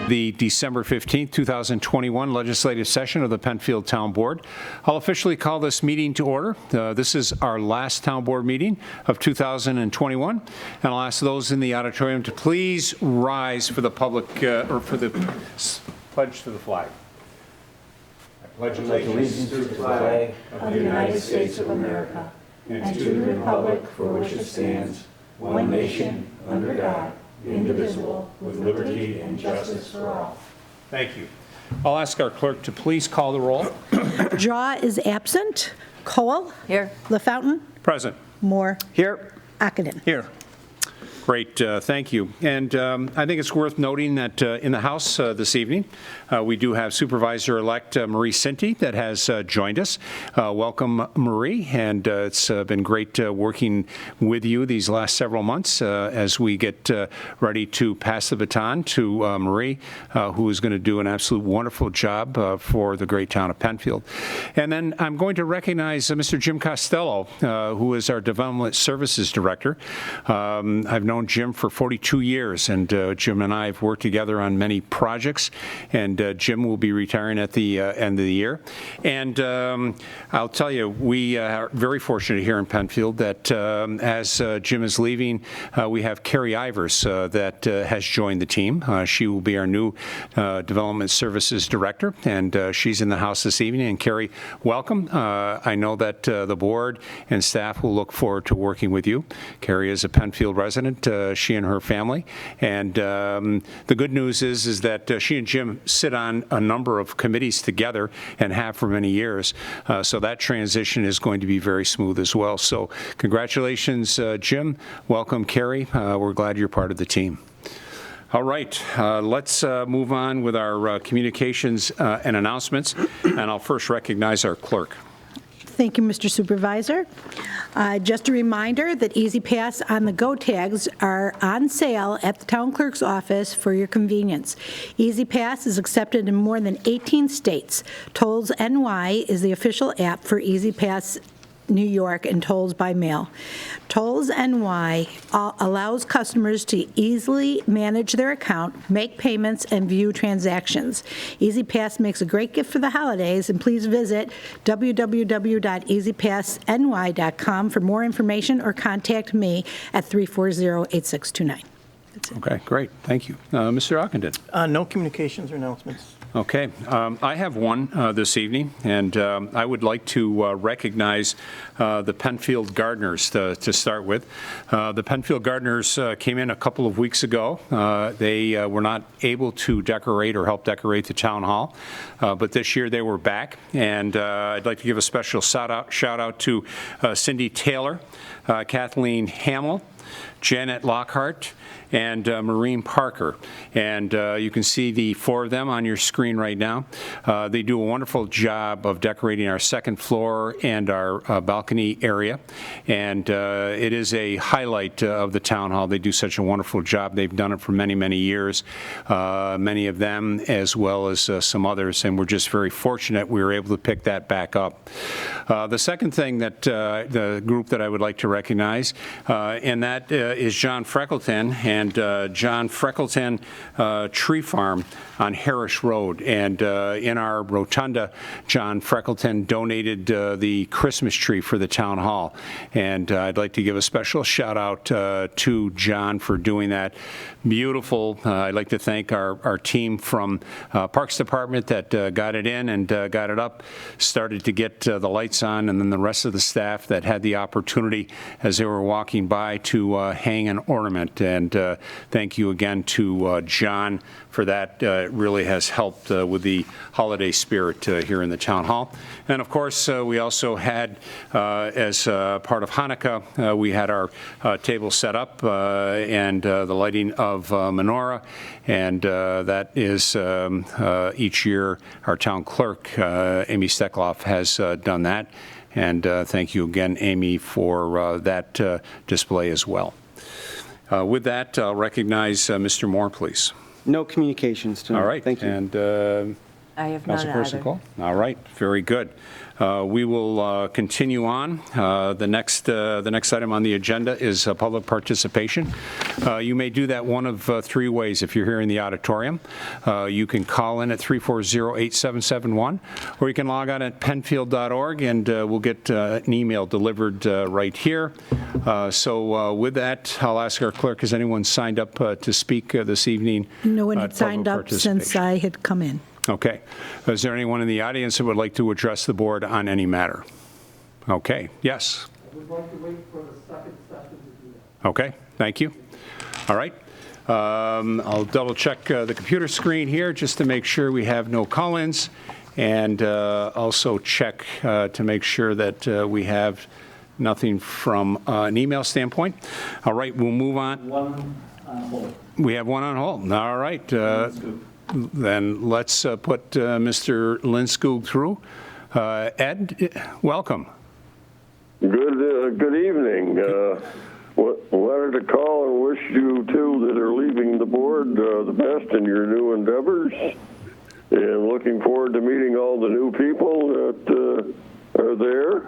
The December 15th, 2021 legislative session of the Penfield Town Board. I'll officially call this meeting to order. This is our last Town Board meeting of 2021, and I'll ask those in the auditorium to please rise for the public, or for the pledge to the flag. I pledge allegiance to the flag of the United States of America and to the republic for which it stands, one nation, under God, indivisible, with liberty and justice for all. Thank you. I'll ask our clerk to please call the roll. Draw is absent. Cole? Here. LaFountain? Present. Moore? Here. Aken? Here. Great, thank you. And I think it's worth noting that in the House this evening, we do have Supervisor-elect Marie Cinti that has joined us. Welcome, Marie, and it's been great working with you these last several months as we get ready to pass the baton to Marie, who is going to do an absolute wonderful job for the great town of Penfield. And then I'm going to recognize Mr. Jim Costello, who is our Development Services Director. I've known Jim for 42 years, and Jim and I have worked together on many projects, and Jim will be retiring at the end of the year. And I'll tell you, we are very fortunate here in Penfield that as Jim is leaving, we have Carrie Ivers that has joined the team. She will be our new Development Services Director, and she's in the House this evening. And Carrie, welcome. I know that the board and staff will look forward to working with you. Carrie is a Penfield resident, she and her family, and the good news is that she and Jim sit on a number of committees together and have for many years, so that transition is going to be very smooth as well. So congratulations, Jim. Welcome, Carrie. We're glad you're part of the team. All right, let's move on with our communications and announcements, and I'll first recognize our clerk. Thank you, Mr. Supervisor. Just a reminder that Easy Pass on the Go tags are on sale at the Town Clerk's office for your convenience. Easy Pass is accepted in more than 18 states. Tolls NY is the official app for Easy Pass New York and Tolls by Mail. Tolls NY allows customers to easily manage their account, make payments, and view transactions. Easy Pass makes a great gift for the holidays, and please visit www.easypassny.com for more information or contact me at 340-8629. Okay, great. Thank you. Mr. Aken. No communications or announcements. Okay, I have one this evening, and I would like to recognize the Penfield Gardeners to start with. The Penfield Gardeners came in a couple of weeks ago. They were not able to decorate or help decorate the town hall, but this year they were back, and I'd like to give a special shout out to Cindy Taylor, Kathleen Hamill, Janet Lockhart, and Maureen Parker. And you can see the four of them on your screen right now. They do a wonderful job of decorating our second floor and our balcony area. And it is a highlight of the town hall. They do such a wonderful job. They've done it for many, many years, many of them as well as some others. And we're just very fortunate we were able to pick that back up. The second thing that the group that I would like to recognize, and that is John Freckleton and John Freckleton Tree Farm on Harris Road. And in our rotunda, John Freckleton donated the Christmas tree for the town hall. And I'd like to give a special shout out to John for doing that. Beautiful. I'd like to thank our team from Parks Department that got it in and got it up, started to get the lights on, and then the rest of the staff that had the opportunity as they were walking by to hang an ornament. And thank you again to John for that. It really has helped with the holiday spirit here in the town hall. And of course, we also had, as part of Hanukkah, we had our table set up and the lighting of menorah, and that is each year our town clerk, Amy Steckloff, has done that. And thank you again, Amy, for that display as well. With that, I'll recognize Mr. Moore, please. No communications tonight. All right. Thank you. And I have none Councilperson either. Cole? All right, very good. We will continue on. The next item on the agenda is public participation. You may do that one of three ways if you're here in the auditorium. You can call in at 340-8771, or you can log on at penfield.org, and we'll get an email delivered right here. So with that, I'll ask our clerk, has anyone signed up to speak this evening? No one at had signed public up since participation? I had come in. Okay. Is there anyone in the audience that would like to address the board on any matter? Okay, yes. We'd like to wait for the second session to do that. Okay, thank you. All right. I'll double check the computer screen here just to make sure we have no call-ins, and also check to make sure that we have nothing from an email standpoint. All right, we'll move on. One on hold. We have one on hold. All right. Then let's put Mr. Linskog through. Ed, welcome. Good evening. Wanted to call and wish you two that are leaving the board the best in your new endeavors, and looking forward to meeting all the new people that are there.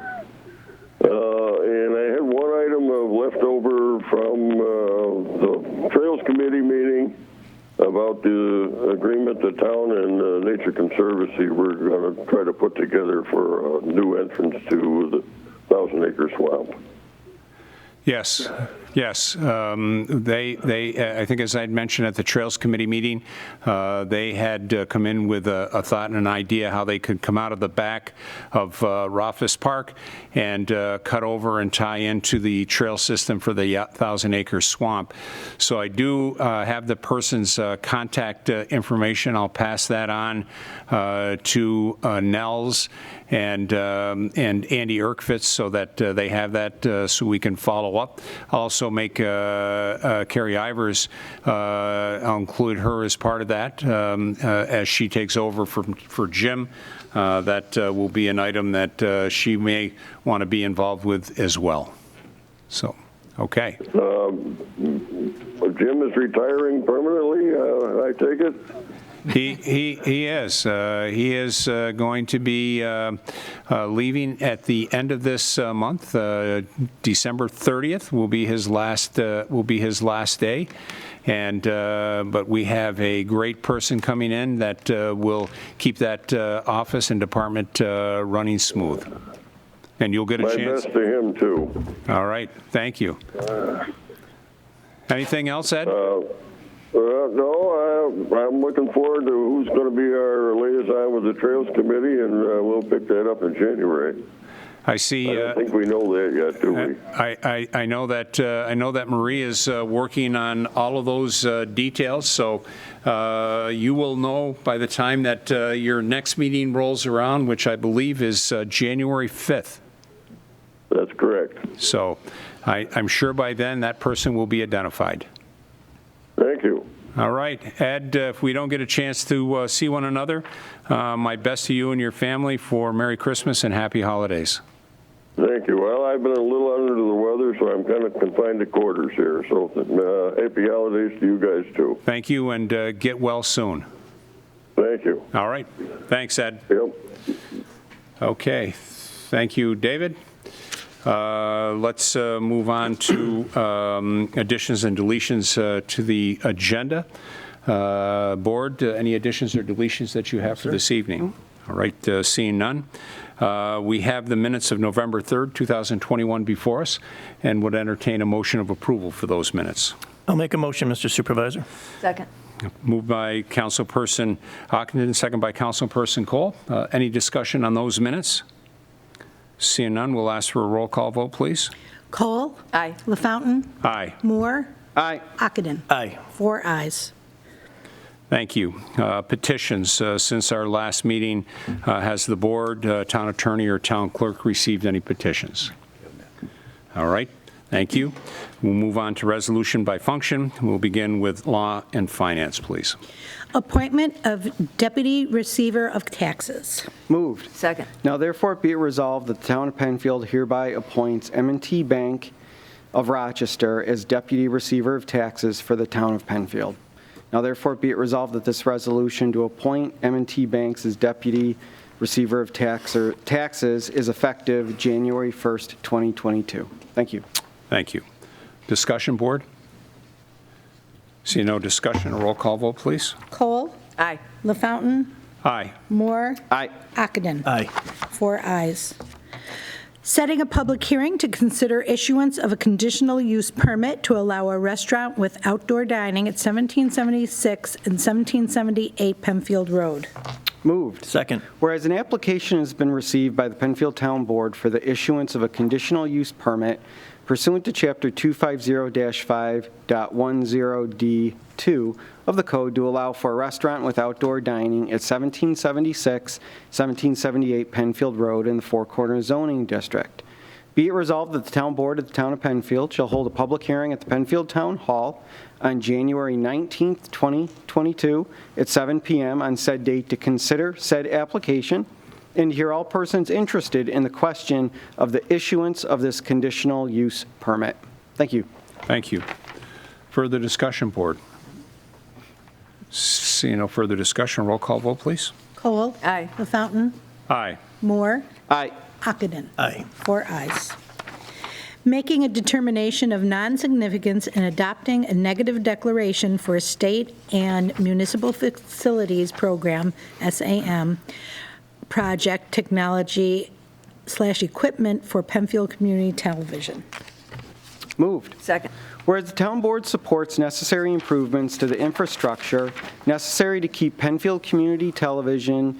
And I had one item of leftover from the Trails Committee meeting about the agreement the town and Nature Conservancy were going to try to put together for a new entrance to the 1,000-acre swamp. Yes, yes. I think, as I had mentioned at the Trails Committee meeting, they had come in with a thought and an idea how they could come out of the back of Rothfuss Park and cut over and tie into the trail system for the 1,000-acre swamp. So I do have the person's contact information. I'll pass that on to Nels and Andy Erkvitz so that they have that so we can follow up. I'll also make Carrie Ivers, I'll include her as part of that as she takes over for Jim. That will be an item that she may want to be involved with as well. So, okay. Jim is retiring permanently, I take it? He is. He is going to be leaving at the end of this month. December 30th will be his last day. And but we have a great person coming in that will keep that office and department running smooth. And you'll get a chance. My best to him too. All right. Thank you. Anything else, Ed? No, I'm looking forward to who's going to be our liaison with the Trails Committee, and we'll pick that up in January. I see. I don't think we know that yet, do we? I know that Marie is working on all of those details. So you will know by the time that your next meeting rolls around, which I believe is January 5th. That's correct. So I'm sure by then that person will be identified. Thank you. All right, Ed, if we don't get a chance to see one another, my best to you and your family for Merry Christmas and Happy Holidays. Thank you. Well, I've been a little under the weather, so I'm kind of confined to quarters here. So happy holidays to you guys, too. Thank you, and get well soon. Thank you. All right. Thanks, Ed. Yep. Okay. Thank you, David. Let's move on to additions and deletions to the agenda. Board, any additions or deletions that you have for this evening? All right, seeing none. We have the minutes of November 3rd, 2021 before us, and would entertain a motion of approval for those minutes. I'll make a motion, Mr. Supervisor. Second. Moved by Councilperson Aken, second by Councilperson Cole. Any discussion on those minutes? Seeing none, we'll ask for a roll call vote, please. Cole? Aye. LaFountain? Aye. Moore? Aye. Ockenden? Aye. 4 ayes. Thank you. Petitions. Since our last meeting, has the board, town attorney, or town clerk received any petitions? All right. Thank you. We'll move on to resolution by function. We'll begin with law and finance, please. Appointment of Deputy Receiver of Taxes. Moved. Second. Now therefore be it resolved that the town of Penfield hereby appoints M&T Bank of Rochester as Deputy Receiver of Taxes for the town of Penfield. Now therefore be it resolved that this resolution to appoint M&T Banks as Deputy Receiver of Taxes is effective January 1st, 2022. Thank you. Thank you. Discussion, Board? See no discussion, a roll call vote, please. Cole? Aye. LaFountain? Aye. Moore? Aye. Aken? Aye. 4 ayes. Setting a public hearing to consider issuance of a conditional use permit to allow a restaurant with outdoor dining at 1776 and 1778 Penfield Road. Moved. Second. Whereas an application has been received by the Penfield Town Board for the issuance of a conditional use permit pursuant to Chapter 250-5.10D2 of the Code to allow for a restaurant with outdoor dining at 1776, 1778 Penfield Road in the Four Corners zoning district. Be it resolved that the Town Board of the Town of Penfield shall hold a public hearing at the Penfield Town Hall on January 19th, 2022 at 7 p.m. on said date to consider said application and hear all persons interested in the question of the issuance of this conditional use permit. Thank you. Thank you. Further discussion, Board? Seeing no further discussion, roll call vote, please. Cole? Aye. LaFountain? Aye. Moore? Aye. Aken? Aye. 4 ayes. Making a determination of non-significance and adopting a negative declaration for a state and municipal facilities program, SAM, project technology/equipment for Penfield Community Television. Moved. Second. Whereas the Town Board supports necessary improvements to the infrastructure necessary to keep Penfield Community Television,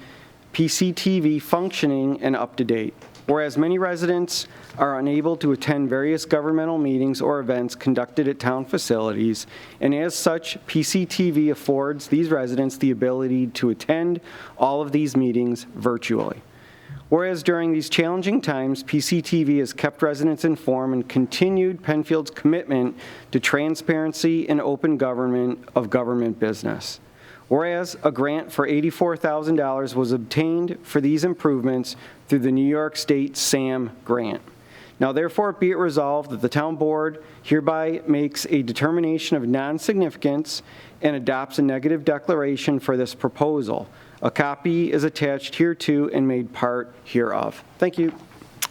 PCTV, functioning and up to date. Whereas many residents are unable to attend various governmental meetings or events conducted at town facilities, and as such, PCTV affords these residents the ability to attend all of these meetings virtually. Whereas during these challenging times, PCTV has kept residents informed and continued Penfield's commitment to transparency and open government of government business. Whereas a grant for $84,000 was obtained for these improvements through the New York State SAM grant. Now therefore be it resolved that the Town Board hereby makes a determination of non-significance and adopts a negative declaration for this proposal. A copy is attached hereto and made part hereof. Thank you.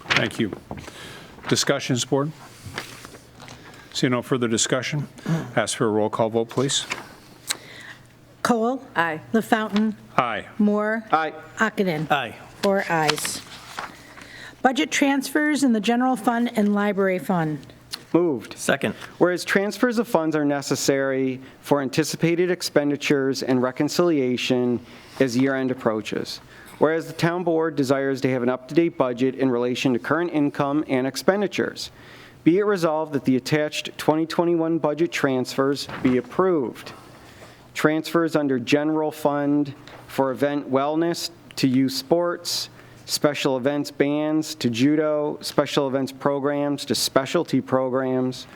Thank you. Discussions, Board? See no further discussion, ask for a roll call vote, please. Cole? Aye. LaFountain? Aye. Moore? Aye. Aken? Aye. 4 ayes. Budget transfers in the general fund and library fund. Moved. Second. Whereas transfers of funds are necessary for anticipated expenditures and reconciliation as year-end approaches. Whereas the Town Board desires to have an up-to-date budget in relation to current income and expenditures. Be it resolved that the attached 2021 budget transfers be approved. Transfers under general fund for event wellness to youth sports, special events bands to judo, special events programs to specialty programs,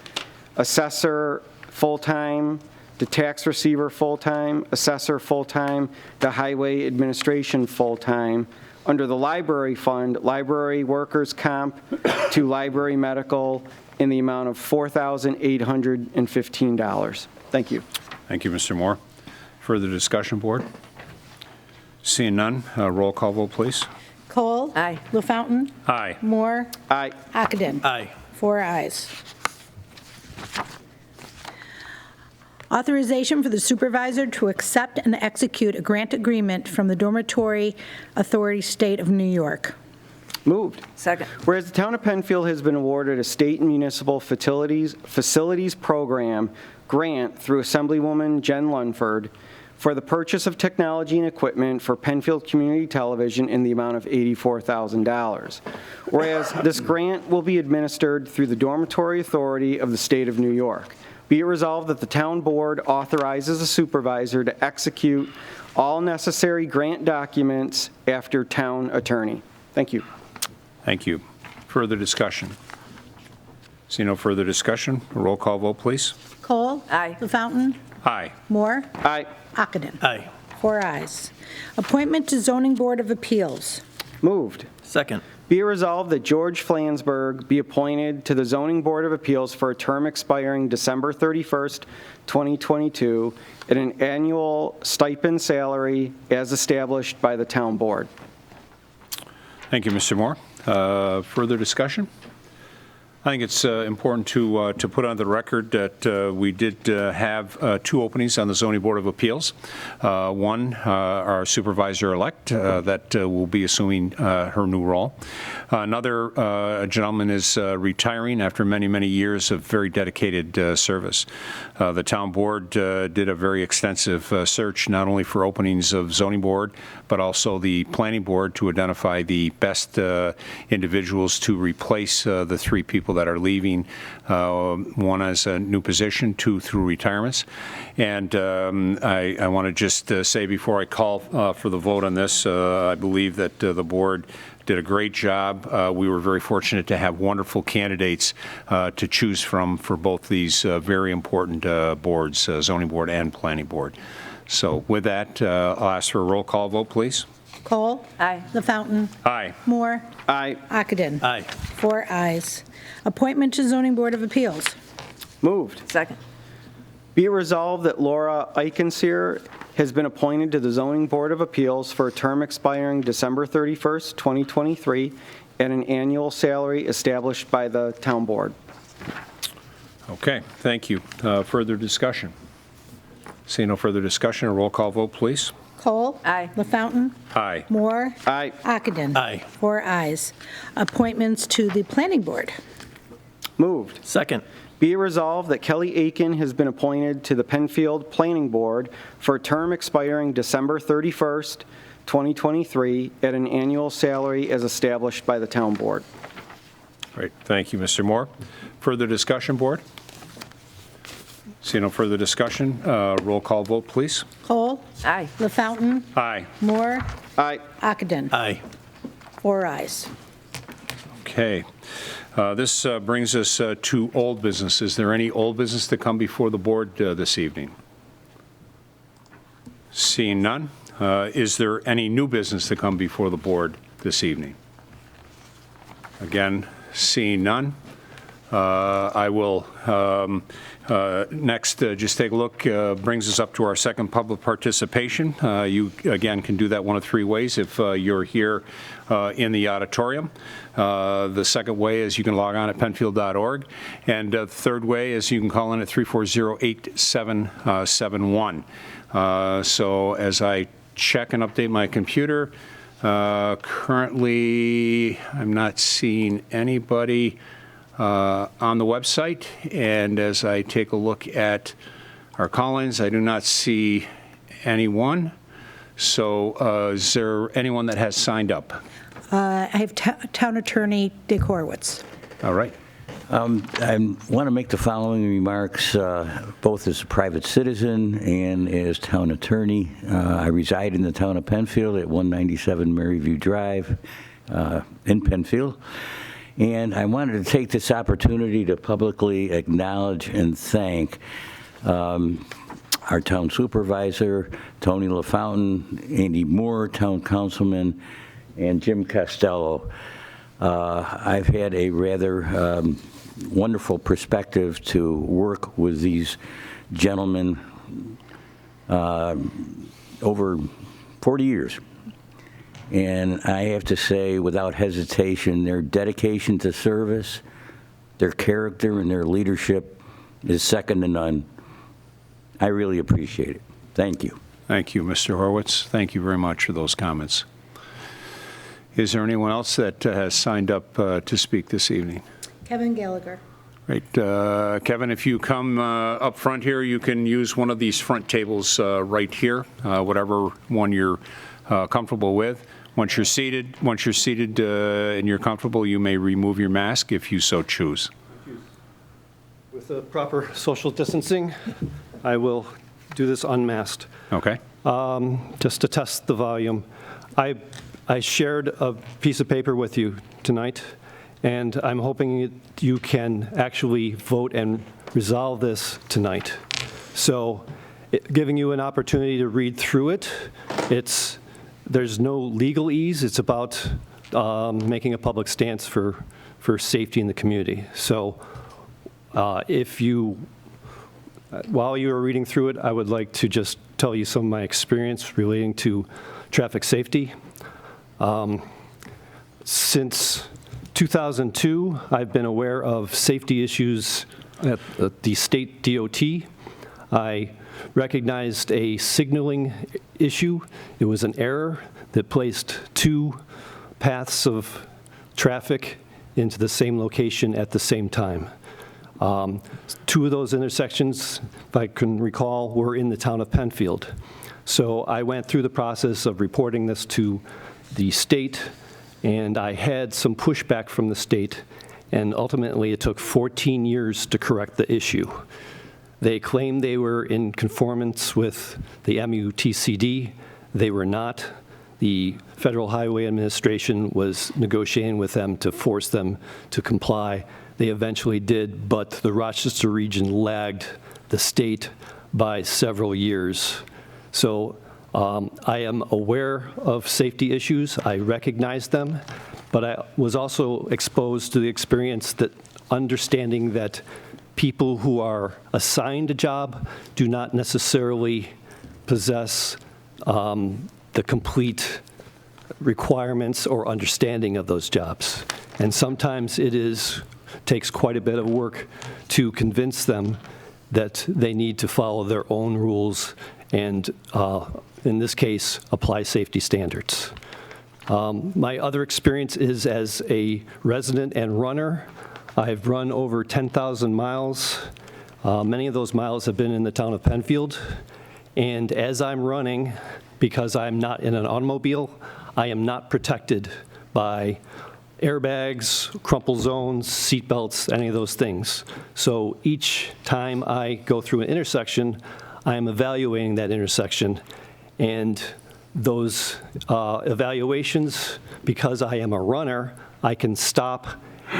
assessor full-time to tax receiver full-time, assessor full-time to highway administration full-time, under the library fund, library workers' comp to library medical in the amount of $4,815. Thank you. Thank you, Mr. Moore. Further discussion, Board? Seeing none, roll call vote, please. Cole? Aye. LaFountain? Aye. Moore? Aye. Aken? Aye. 4 ayes. Authorization for the Supervisor to accept and execute a grant agreement from the Dormitory Authority, State of New York. Moved. Second. Whereas the Town of Penfield has been awarded a state and municipal facilities program grant through Assemblywoman Jen Lunford for the purchase of technology and equipment for Penfield Community Television in the amount of $84,000. Whereas this grant will be administered through the Dormitory Authority of the State of New York. Be it resolved that the Town Board authorizes a supervisor to execute all necessary grant documents after town attorney. Thank you. Thank you. Further discussion? See no further discussion, a roll call vote, please. Cole? Aye. LaFountain? Aye. Moore? Aye. Aken? Aye. 4 ayes. Appointment to Zoning Board of Appeals. Moved. Second. Be it resolved that George Flansburg be appointed to the Zoning Board of Appeals for a term expiring December 31st, 2022, at an annual stipend salary as established by the town board. Thank you, Mr. Moore. Further discussion? I think it's important to put on the record that we did have 2 openings on the Zoning Board of Appeals. One, our supervisor-elect that will be assuming her new role. Another gentleman is retiring after many, many years of very dedicated service. The town board did a very extensive search, not only for openings of zoning board, but also the planning board to identify the best individuals to replace the 3 people that are leaving, 1 as a new position, 2 through retirements. And I want to just say before I call for the vote on this, I believe that the board did a great job. We were very fortunate to have wonderful candidates to choose from for both these very important boards, zoning board and planning board. So with that, I'll ask for a roll call vote, please. Cole? Aye. LaFountain? Aye. Moore? Aye. Aken? Aye. 4 ayes. Appointment to Zoning Board of Appeals. Moved. Second. Be it resolved that Laura Eichenseer has been appointed to the Zoning Board of Appeals for a term expiring December 31st, 2023, at an annual salary established by the town board. Okay, thank you. Further discussion? Seeing no further discussion, a roll call vote, please. Cole? Aye. LaFountain? Aye. Moore? Aye. Aken? Aye. 4 ayes. Appointments to the Planning Board. Moved. Second. Be it resolved that Kelly Aken has been appointed to the Penfield Planning Board for a term expiring December 31st, 2023, at an annual salary as established by the town board. Great, thank you, Mr. Moore. Further discussion, board? Seeing no further discussion, roll call vote, please. Cole? Aye. LaFountain? Aye. Moore? Aye. Aken? Aye. 4 ayes. Okay. This brings us to old business. Is there any old business to come before the board this evening? Seeing none. Is there any new business to come before the board this evening? Again, seeing none. I will next just take a look, brings us up to our second public participation. You, again, can do that one of 3 ways if you're here in the auditorium. The second way is you can log on at penfield.org. And the third way is you can call in at 340-8771. So as I check and update my computer, currently I'm not seeing anybody on the website, and as I take a look at our call-ins, I do not see anyone. So is there anyone that has signed up? I have Town Attorney Dick Horowitz. All right. I want to make the following remarks, both as a private citizen and as town attorney. I reside in the town of Penfield at 197 Maryview Drive in Penfield. And I wanted to take this opportunity to publicly acknowledge and thank our town supervisor, Tony LaFountain, Andy Moore, town councilman, and Jim Costello. I've had a rather wonderful perspective to work with these gentlemen over 40 years. And I have to say, without hesitation, their dedication to service, their character, and their leadership is second to none. I really appreciate it. Thank you. Thank you, Mr. Horowitz. Thank you very much for those comments. Is there anyone else that has signed up to speak this evening? Kevin Gallagher. Great. Kevin, if you come up front here, you can use one of these front tables right here, whatever one you're comfortable with. Once you're seated and you're comfortable, you may remove your mask if you so choose. With the proper social distancing, I will do this unmasked. Okay. Just to test the volume. I shared a piece of paper with you tonight, and I'm hoping you can actually vote and resolve this tonight. So giving you an opportunity to read through it, there's no legalese. It's about making a public stance for safety in the community. So while you were reading through it, I would like to just tell you some of my experience relating to traffic safety. Since 2002, I've been aware of safety issues at the state DOT. I recognized a signaling issue. It was an error that placed two paths of traffic into the same location at the same time. Two of those intersections, if I can recall, were in the town of Penfield. So I went through the process of reporting this to the state, and I had some pushback from the state, and ultimately it took 14 years to correct the issue. They claimed they were in conformance with the MUTCD. They were not. The Federal Highway Administration was negotiating with them to force them to comply. They eventually did, but the Rochester region lagged the state by several years. So I am aware of safety issues. I recognize them, but I was also exposed to the experience that understanding that people who are assigned a job do not necessarily possess the complete requirements or understanding of those jobs. And sometimes takes quite a bit of work to convince them that they need to follow their own rules and, in this case, apply safety standards. My other experience is as a resident and runner. I've run over 10,000 miles. Many of those miles have been in the town of Penfield. And as I'm running, because I'm not in an automobile, I am not protected by airbags, crumple zones, seat belts, any of those things. So each time I go through an intersection, I am evaluating that intersection. And those evaluations, because I am a runner, I can stop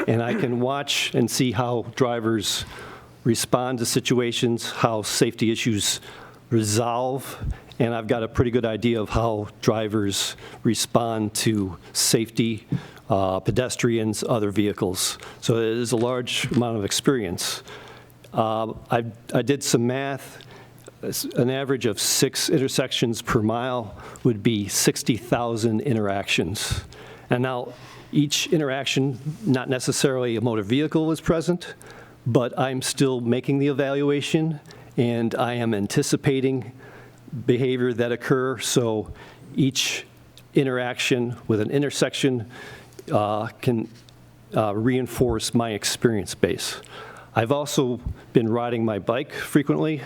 and I can watch and see how drivers respond to situations, how safety issues resolve, and I've got a pretty good idea of how drivers respond to safety, pedestrians, other vehicles. So it is a large amount of experience. I did some math. An average of 6 intersections per mile would be 60,000 interactions. And now each interaction, not necessarily a motor vehicle is present, but I'm still making the evaluation and I am anticipating behavior that occur. So each interaction with an intersection can reinforce my experience base. I've also been riding my bike frequently.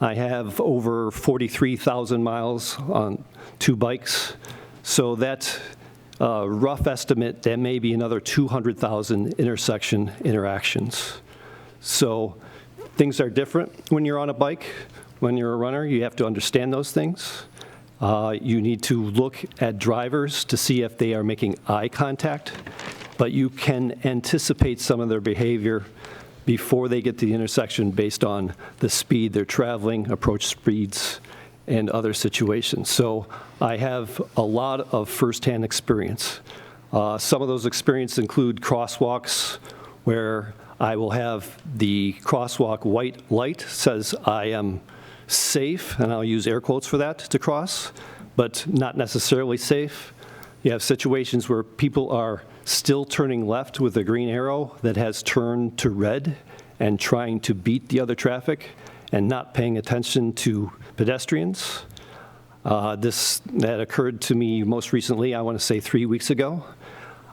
I have over 43,000 miles on 2 bikes. So that's a rough estimate, that may be another 200,000 intersection interactions. So things are different when you're on a bike. When you're a runner, you have to understand those things. You need to look at drivers to see if they are making eye contact, but you can anticipate some of their behavior before they get to the intersection based on the speed they're traveling, approach speeds, and other situations. So I have a lot of firsthand experience. Some of those experiences include crosswalks where I will have the crosswalk white light says I am safe, and I'll use air quotes for that, to cross, but not necessarily safe. You have situations where people are still turning left with a green arrow that has turned to red and trying to beat the other traffic and not paying attention to pedestrians. That occurred to me most recently, I want to say 3 weeks ago.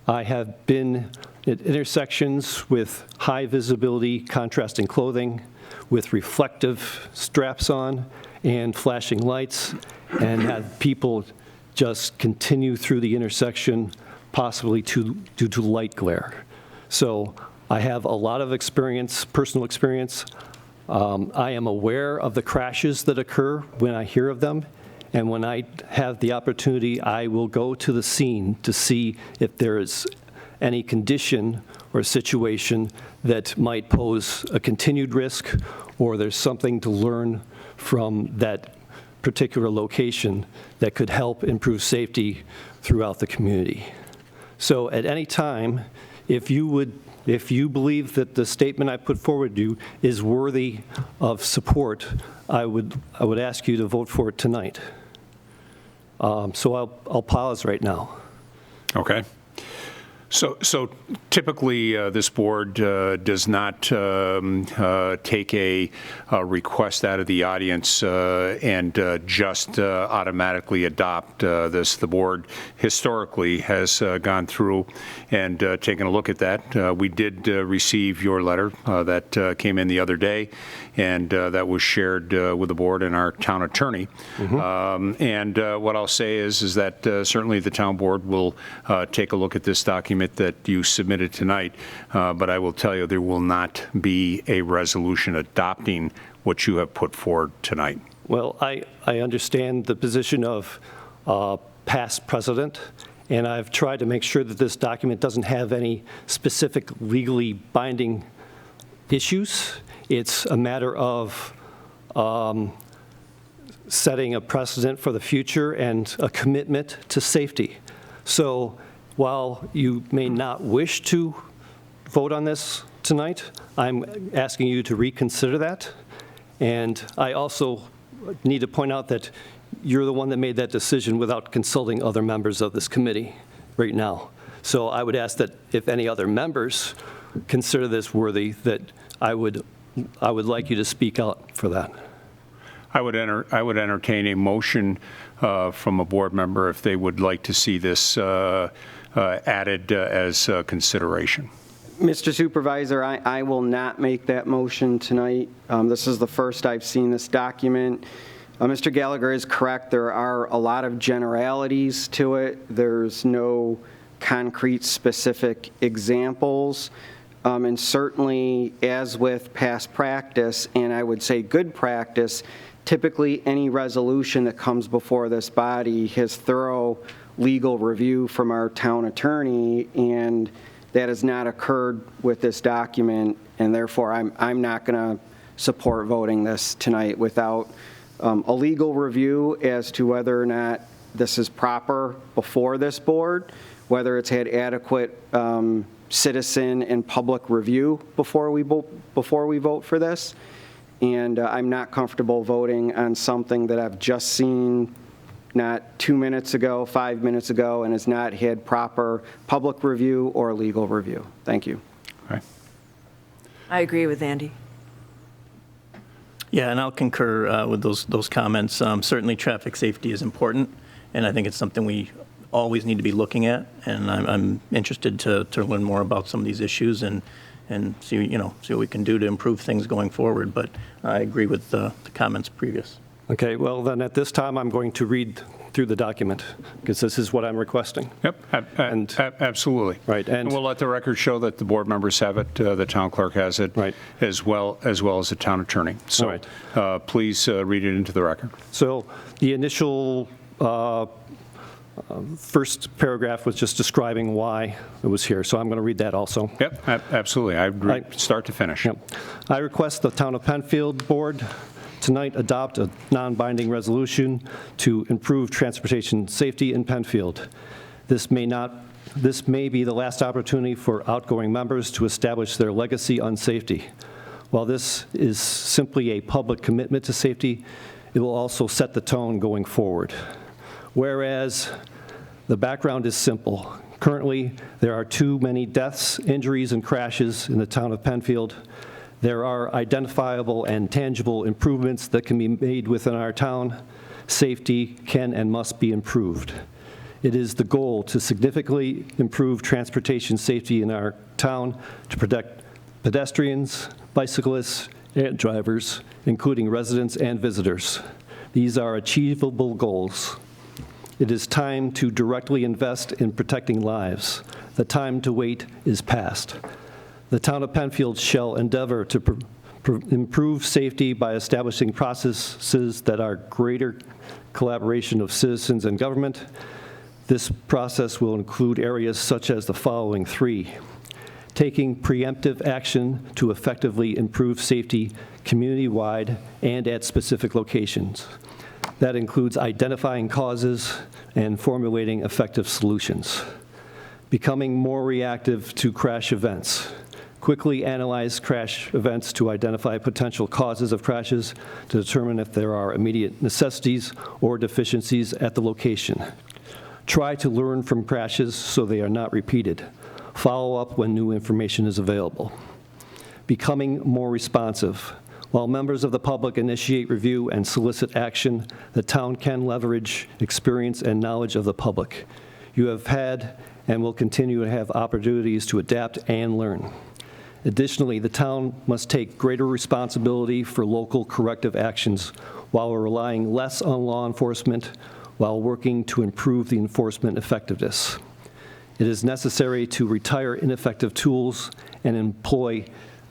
I have been at intersections with high visibility contrasting clothing, with reflective straps on and flashing lights, and had people just continue through the intersection, possibly due to light glare. So I have a lot of experience, personal experience. I am aware of the crashes that occur when I hear of them, and when I have the opportunity, I will go to the scene to see if there is any condition or situation that might pose a continued risk, or there's something to learn from that particular location that could help improve safety throughout the community. So at any time, if you believe that the statement I put forward to you is worthy of support, I would ask you to vote for it tonight. So I'll pause right now. Okay. So typically, this board does not take a request out of the audience and just automatically adopt this. The board historically has gone through and taken a look at that. We did receive your letter that came in the other day, and that was shared with the board and our town attorney. And what I'll say is that certainly the town board will take a look at this document that you submitted tonight, but I will tell you there will not be a resolution adopting what you have put forward tonight. Well, I understand the position of past precedent, and I've tried to make sure that this document doesn't have any specific legally binding issues. It's a matter of setting a precedent for the future and a commitment to safety. So while you may not wish to vote on this tonight, I'm asking you to reconsider that. And I also need to point out that you're the one that made that decision without consulting other members of this committee right now. So I would ask that if any other members consider this worthy, that I would like you to speak out for that. I would entertain a motion from a board member if they would like to see this added as consideration. Mr. Supervisor, I will not make that motion tonight. This is the first I've seen this document. Mr. Gallagher is correct. There are a lot of generalities to it. There's no concrete specific examples. And certainly, as with past practice, and I would say good practice, typically any resolution that comes before this body has thorough legal review from our town attorney, and that has not occurred with this document, and therefore I'm not going to support voting this tonight without a legal review as to whether or not this is proper before this board, whether it's had adequate citizen and public review before we vote for this. And I'm not comfortable voting on something that I've just seen not 2 minutes ago, 5 minutes ago, and has not had proper public review or legal review. Thank you. Okay. I agree with Andy. Yeah, and I'll concur with those comments. Certainly, traffic safety is important, and I think it's something we always need to be looking at. And I'm interested to learn more about some of these issues and see what we can do to improve things going forward. But I agree with the comments previous. Okay, well then at this time I'm going to read through the document because this is what I'm requesting. Yep, absolutely. Right, and we'll let the record show that the board members have it, the town clerk has it, right, as well as the town attorney. So right. Please read it into the record. So the initial first paragraph was just describing why it was here, so I'm going to read that also. Yep, absolutely. I read start to finish. Yep. I request the Town of Penfield Board tonight adopt a non-binding resolution to improve transportation safety in Penfield. This may be the last opportunity for outgoing members to establish their legacy on safety. While this is simply a public commitment to safety, it will also set the tone going forward. Whereas the background is simple. Currently, there are too many deaths, injuries, and crashes in the town of Penfield. There are identifiable and tangible improvements that can be made within our town. Safety can and must be improved. It is the goal to significantly improve transportation safety in our town to protect pedestrians, bicyclists, and drivers, including residents and visitors. These are achievable goals. It is time to directly invest in protecting lives. The time to wait is past. The town of Penfield shall endeavor to improve safety by establishing processes that are greater collaboration of citizens and government. This process will include areas such as the following three: taking preemptive action to effectively improve safety community-wide and at specific locations. That includes identifying causes and formulating effective solutions. Becoming more reactive to crash events. Quickly analyze crash events to identify potential causes of crashes to determine if there are immediate necessities or deficiencies at the location. Try to learn from crashes so they are not repeated. Follow up when new information is available. Becoming more responsive. While members of the public initiate review and solicit action, the town can leverage experience and knowledge of the public. You have had and will continue to have opportunities to adapt and learn. Additionally, the town must take greater responsibility for local corrective actions while relying less on law enforcement while working to improve the enforcement effectiveness. It is necessary to retire ineffective tools and employ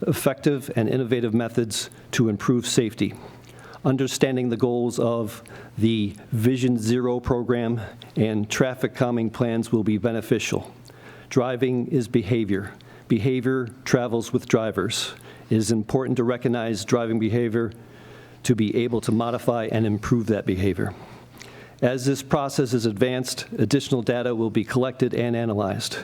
effective and innovative methods to improve safety. Understanding the goals of the Vision Zero program and traffic calming plans will be beneficial. Driving is behavior. Behavior travels with drivers. It is important to recognize driving behavior to be able to modify and improve that behavior. As this process is advanced, additional data will be collected and analyzed.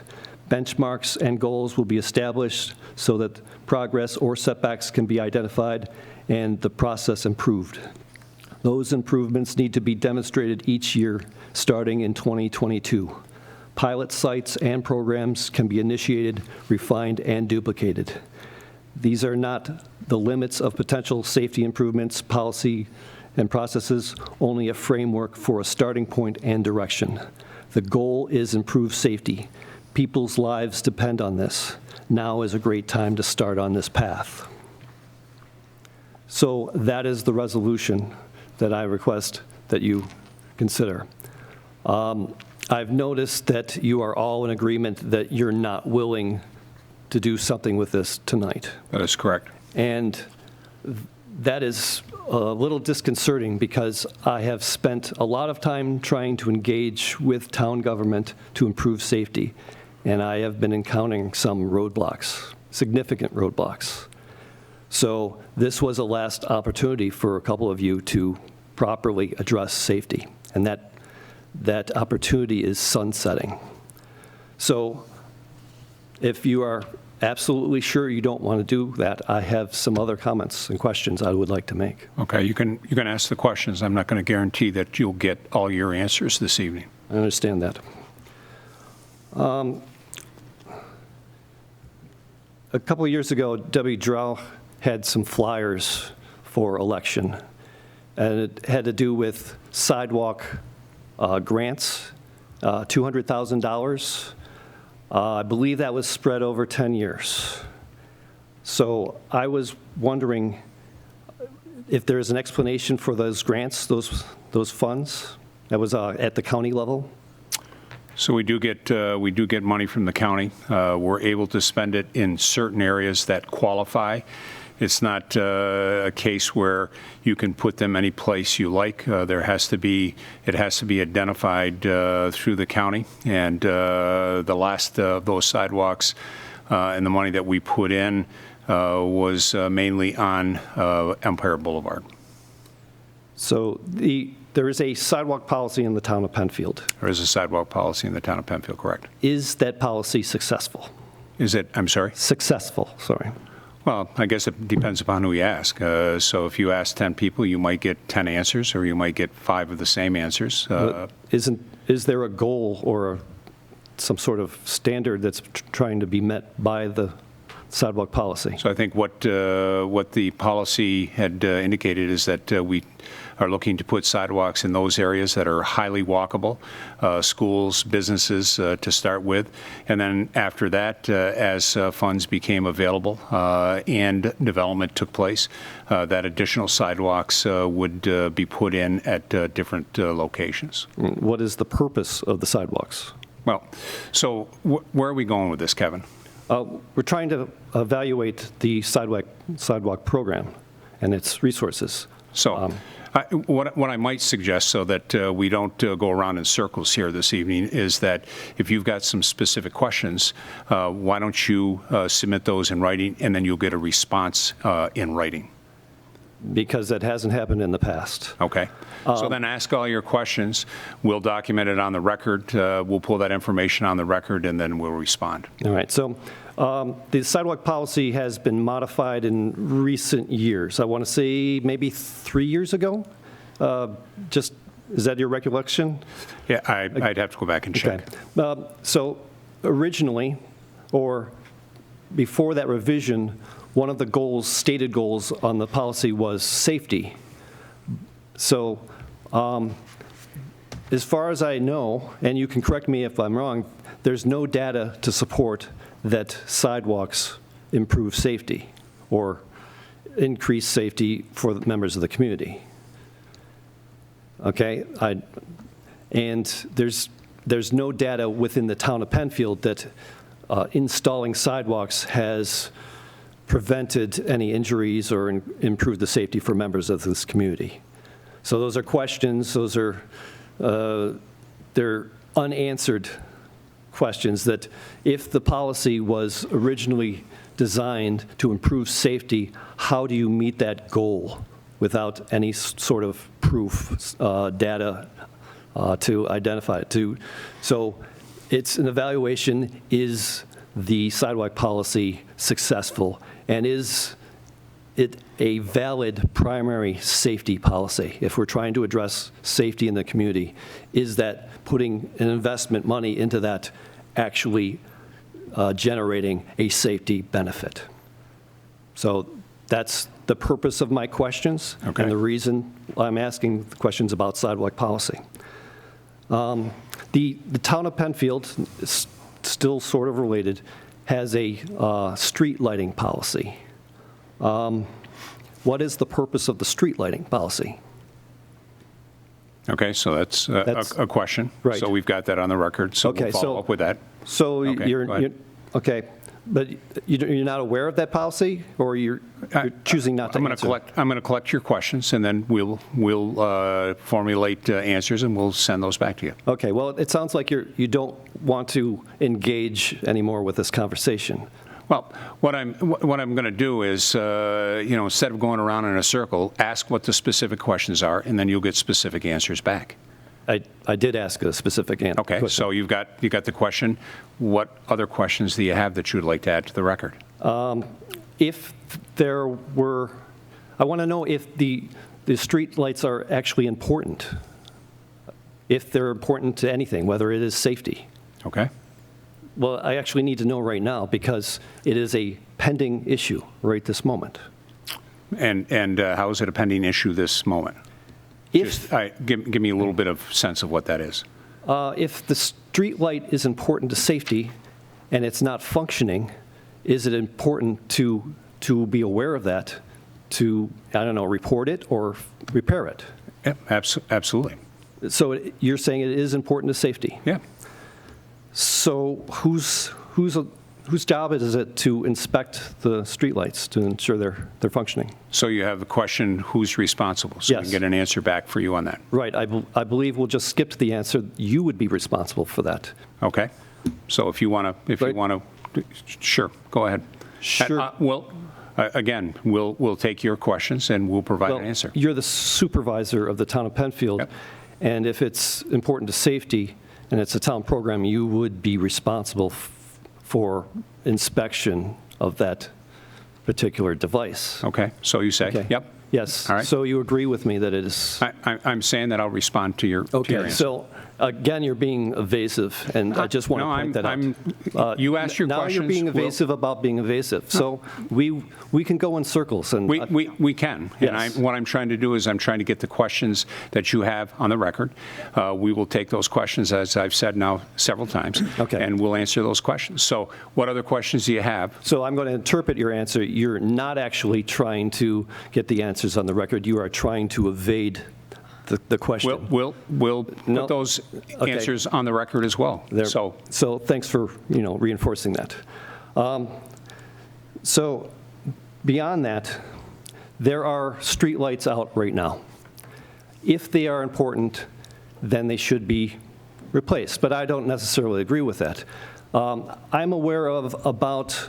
Benchmarks and goals will be established so that progress or setbacks can be identified and the process improved. Those improvements need to be demonstrated each year, starting in 2022. Pilot sites and programs can be initiated, refined, and duplicated. These are not the limits of potential safety improvements, policy, and processes, only a framework for a starting point and direction. The goal is improved safety. People's lives depend on this. Now is a great time to start on this path. So that is the resolution that I request that you consider. I've noticed that you are all in agreement that you're not willing to do something with this tonight. That is correct. And that is a little disconcerting because I have spent a lot of time trying to engage with town government to improve safety, and I have been encountering some roadblocks, significant roadblocks. So this was a last opportunity for a couple of you to properly address safety, and that opportunity is sunsetting. So if you are absolutely sure you don't want to do that, I have some other comments and questions I would like to make. Okay, you can ask the questions. I'm not going to guarantee that you'll get all your answers this evening. I understand that. A couple of years ago, Debbie Drow had some flyers for election, and it had to do with sidewalk grants, $200,000. I believe that was spread over 10 years. So I was wondering if there is an explanation for those grants, those funds. That was at the county level. So we do get money from the county. We're able to spend it in certain areas that qualify. It's not a case where you can put them any place you like. It has to be identified through the county. And the last of those sidewalks and the money that we put in was mainly on Empire Boulevard. So there is a sidewalk policy in the town of Penfield. There is a sidewalk policy in the town of Penfield, correct? Is that policy successful? Is it, I'm sorry? Successful, sorry. Well, I guess it depends upon who you ask. So if you ask 10 people, you might get 10 answers, or you might get 5 of the same answers. Is there a goal or some sort of standard that's trying to be met by the sidewalk policy? So I think what the policy had indicated is that we are looking to put sidewalks in those areas that are highly walkable, schools, businesses to start with. And then after that, as funds became available and development took place, that additional sidewalks would be put in at different locations. What is the purpose of the sidewalks? Well, so where are we going with this, Kevin? We're trying to evaluate the sidewalk program and its resources. So what I might suggest, so that we don't go around in circles here this evening, is that if you've got some specific questions, why don't you submit those in writing, and then you'll get a response in writing. because that hasn't happened in the past. Okay. So then ask all your questions. We'll document it on the record. We'll pull that information on the record, and then we'll respond. All right, so the sidewalk policy has been modified in recent years. I want to say maybe 3 years ago? Is that your recollection? Yeah, I'd have to go back and check. Okay. So originally, or before that revision, one of the goals, stated goals on the policy was safety. So as far as I know, and you can correct me if I'm wrong, there's no data to support that sidewalks improve safety or increase safety for the members of the community. Okay, and there's no data within the town of Penfield that installing sidewalks has prevented any injuries or improved the safety for members of this community. So those are questions, they're unanswered questions that if the policy was originally designed to improve safety, how do you meet that goal without any sort of proof, data to identify it? So it's an evaluation, is the sidewalk policy successful, and is it a valid primary safety policy? If we're trying to address safety in the community, is that putting an investment money into that actually generating a safety benefit? So that's the purpose of my questions, Okay. and the reason I'm asking questions about sidewalk policy. The town of Penfield, is still sort of related, has a street lighting policy. What is the purpose of the street lighting policy? Okay, so that's a question. Right. So we've got that on the record, so Okay, we'll follow up with that. So Okay, go ahead. okay, but you're not aware of that policy, or you're choosing not to answer? I'm going to collect your questions, and then we'll formulate answers, and we'll send those back to you. Okay, well, it sounds like you don't want to engage anymore with this conversation. Well, what I'm going to do is, instead of going around in a circle, ask what the specific questions are, and then you'll get specific answers back. I did ask a specific answer. Okay, so you got the question. What other questions do you have that you would like to add to the record? If there were, I want to know if the street lights are actually important, if they're important to anything, whether it is safety. Okay. Well, I actually need to know right now because it is a pending issue right this moment. And how is it a pending issue this moment? If Give me a little bit of sense of what that is. if the street light is important to safety and it's not functioning, is it important to be aware of that, to, I don't know, report it or repair it? Yeah, absolutely. So you're saying it is important to safety? Yeah. So whose job is it to inspect the streetlights to ensure they're functioning? So you have the question, who's responsible? So we Yes. can get an answer back for you on that. Right. I believe we'll just skip to the answer. You would be responsible for that. Okay. So if you want to, sure, go ahead. Sure. Again, we'll take your questions and we'll provide Well, an answer. you're the supervisor of the town of Penfield, Yep. and if it's important to safety and it's a town program, you would be responsible for inspection of that particular device. Okay. So you say? Okay. Yep. Yes. All right. So you agree with me that it is? I'm saying that I'll respond to your Okay. answer. So again, you're being evasive, and I just want to point that out. You asked your now questions. you're being evasive about being evasive. So we can go in circles. And We can. Yes. And what I'm trying to do is I'm trying to get the questions that you have on the record. We will take those questions, as I've said now several times. Okay. And we'll answer those questions. So what other questions do you have? So I'm going to interpret your answer. You're not actually trying to get the answers on the record. You are trying to evade the question. We'll No. put those Okay. answers on the record as well. So thanks for reinforcing that. So beyond that, there are streetlights out right now. If they are important, then they should be replaced. But I don't necessarily agree with that. I'm aware of about,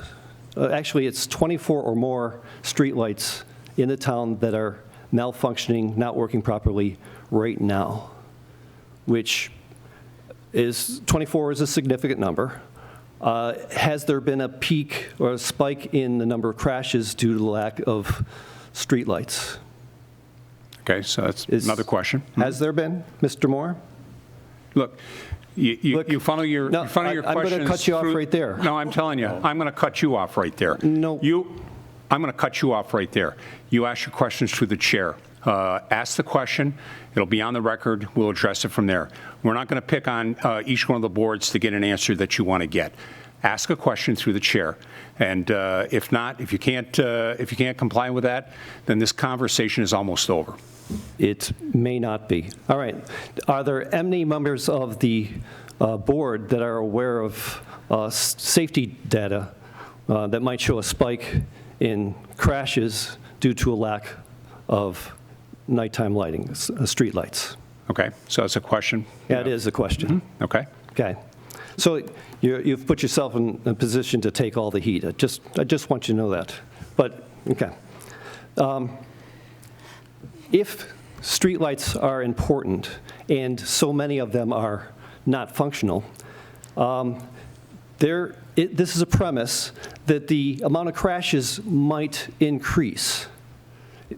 actually it's 24 or more streetlights in the town that are malfunctioning, not working properly right now, which is 24 is a significant number. Has there been a peak or a spike in the number of crashes due to the lack of streetlights? Okay, so that's another question. Has there been, Mr. Moore? Look, you funnel your No, questions. I'm going to cut you off right there. No, I'm telling you, I'm going to cut you off right there. No. I'm going to cut you off right there. You ask your questions to the chair. Ask the question. It'll be on the record. We'll address it from there. We're not going to pick on each one of the boards to get an answer that you want to get. Ask a question through the chair, and if not, if you can't comply with that, then this conversation is almost over. It may not be. All right. Are there any members of the board that are aware of safety data that might show a spike in crashes due to a lack of nighttime lighting, street lights? Okay, so that's a question. Yeah, it is a question. Okay. Okay. So you've put yourself in a position to take all the heat. I just want you to know that. But, okay. If streetlights are important, and so many of them are not functional, this is a premise that the amount of crashes might increase.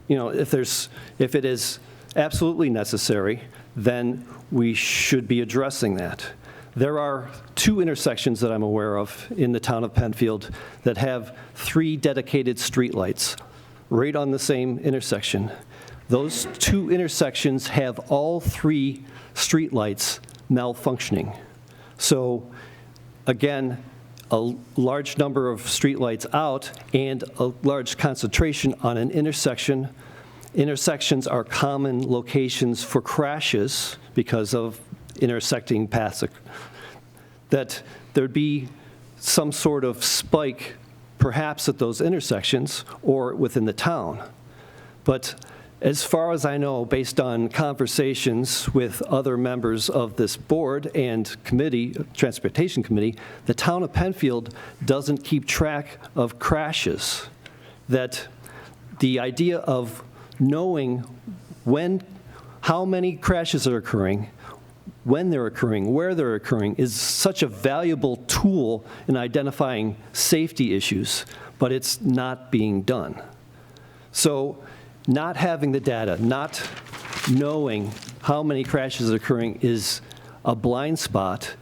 You know, if it is absolutely necessary, then we should be addressing that. There are 2 intersections that I'm aware of in the town of Penfield that have 3 dedicated streetlights right on the same intersection. Those 2 intersections have all 3 streetlights malfunctioning. So again, a large number of streetlights out and a large concentration on an intersection. Intersections are common locations for crashes because of intersecting paths. That there'd be some sort of spike perhaps at those intersections or within the town. But as far as I know, based on conversations with other members of this board and committee, Transportation Committee, the town of Penfield doesn't keep track of crashes. That the idea of knowing how many crashes are occurring, when they're occurring, where they're occurring, is such a valuable tool in identifying safety issues, but it's not being done. So not having the data, not knowing how many crashes are occurring is a blind spot,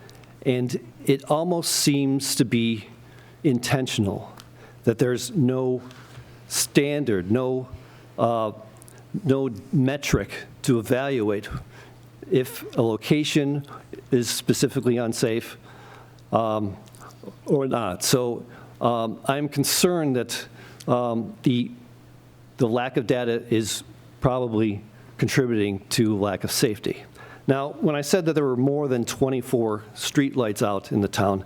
and it almost seems to be intentional, that there's no standard, no metric to evaluate if a location is specifically unsafe or not. So I'm concerned that the lack of data is probably contributing to lack of safety. Now, when I said that there were more than 24 streetlights out in the town,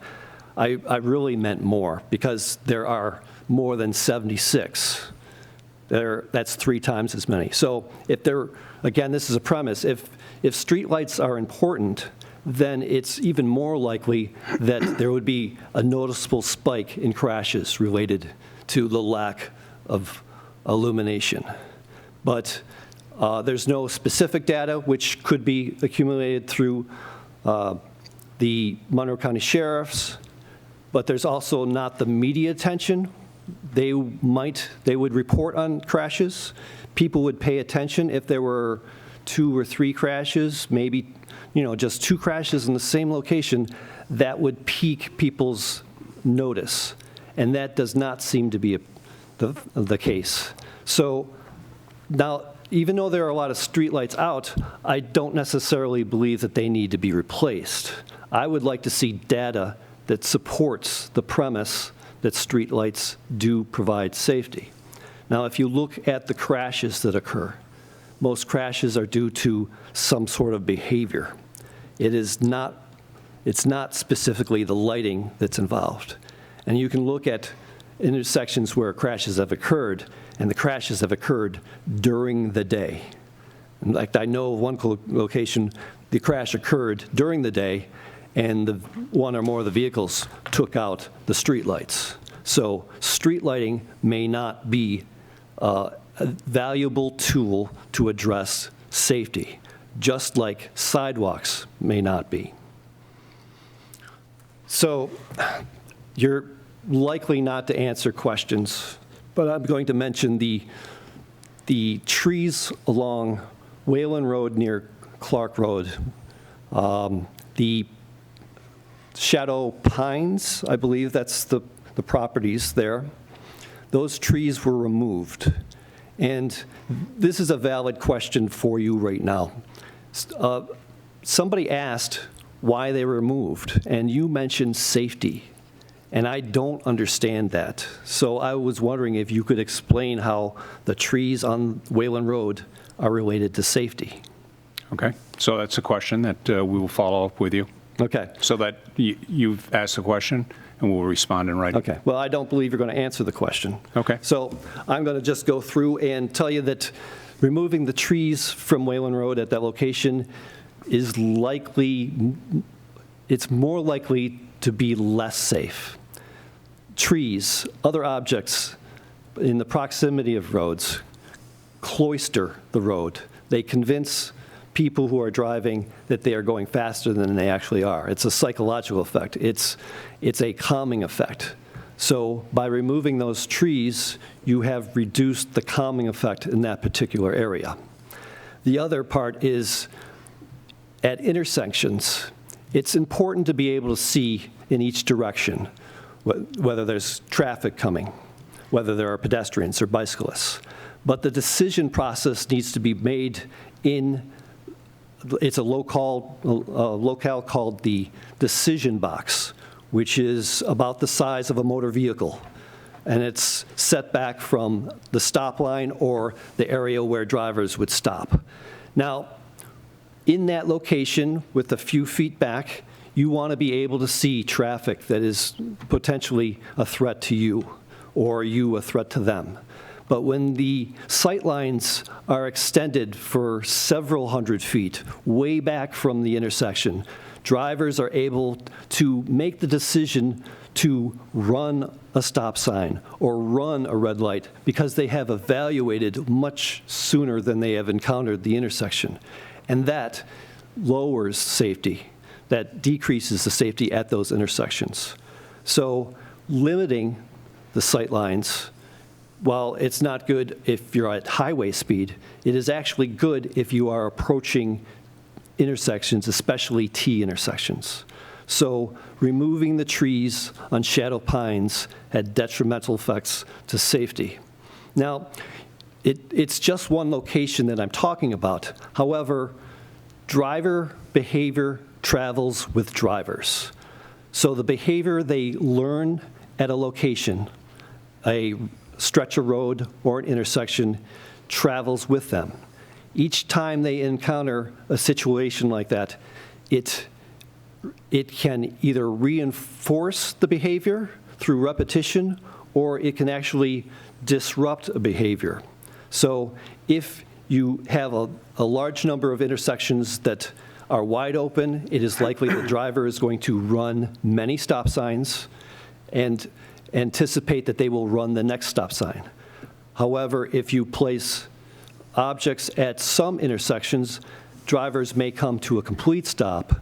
I really meant more, because there are more than 76. That's 3 times as many. So if again, this is a premise, if streetlights are important, then it's even more likely that there would be a noticeable spike in crashes related to the lack of illumination. But there's no specific data which could be accumulated through the Monroe County Sheriffs, but there's also not the media attention. They would report on crashes. People would pay attention if there were 2 or 3 crashes, maybe just 2 crashes in the same location. That would pique people's notice, and that does not seem to be the case. So now, even though there are a lot of streetlights out, I don't necessarily believe that they need to be replaced. I would like to see data that supports the premise that streetlights do provide safety. Now, if you look at the crashes that occur, most crashes are due to some sort of behavior. It's not specifically the lighting that's involved. And you can look at intersections where crashes have occurred, and the crashes have occurred during the day. In fact, I know of one location, the crash occurred during the day, and one or more of the vehicles took out the street lights. So street lighting may not be a valuable tool to address safety, just like sidewalks may not be. So you're likely not to answer questions, but I'm going to mention the trees along Whalen Road near Clark Road, the Shadow Pines, I believe that's the properties there. Those trees were removed. And this is a valid question for you right now. Somebody asked why they were removed, and you mentioned safety. And I don't understand that. So I was wondering if you could explain how the trees on Whalen Road are related to safety. Okay, so that's a question that we will follow up with you. Okay. So that you've asked a question, and we'll respond in writing. Okay. Well, I don't believe you're going to answer the question. Okay. So I'm going to just go through and tell you that removing the trees from Whalen Road at that location is likely, it's more likely to be less safe. Trees, other objects in the proximity of roads cloister the road. They convince people who are driving that they are going faster than they actually are. It's a psychological effect. It's a calming effect. So by removing those trees, you have reduced the calming effect in that particular area. The other part is at intersections, it's important to be able to see in each direction whether there's traffic coming, whether there are pedestrians or bicyclists. But the decision process needs to be made in, it's a locale called the decision box, which is about the size of a motor vehicle. And it's set back from the stop line or the area where drivers would stop. Now, in that location, with a few feet back, you want to be able to see traffic that is potentially a threat to you, or you a threat to them. But when the sight lines are extended for several hundred feet, way back from the intersection, drivers are able to make the decision to run a stop sign or run a red light because they have evaluated much sooner than they have encountered the intersection. And that lowers safety. That decreases the safety at those intersections. So limiting the sight lines, while it's not good if you're at highway speed, it is actually good if you are approaching intersections, especially T intersections. So removing the trees on Shadow Pines had detrimental effects to safety. Now, it's just one location that I'm talking about. However, driver behavior travels with drivers. So the behavior they learn at a location, a stretch of road or an intersection, travels with them. Each time they encounter a situation like that, it can either reinforce the behavior through repetition, or it can actually disrupt a behavior. So if you have a large number of intersections that are wide open, it is likely the driver is going to run many stop signs and anticipate that they will run the next stop sign. However, if you place objects at some intersections, drivers may come to a complete stop,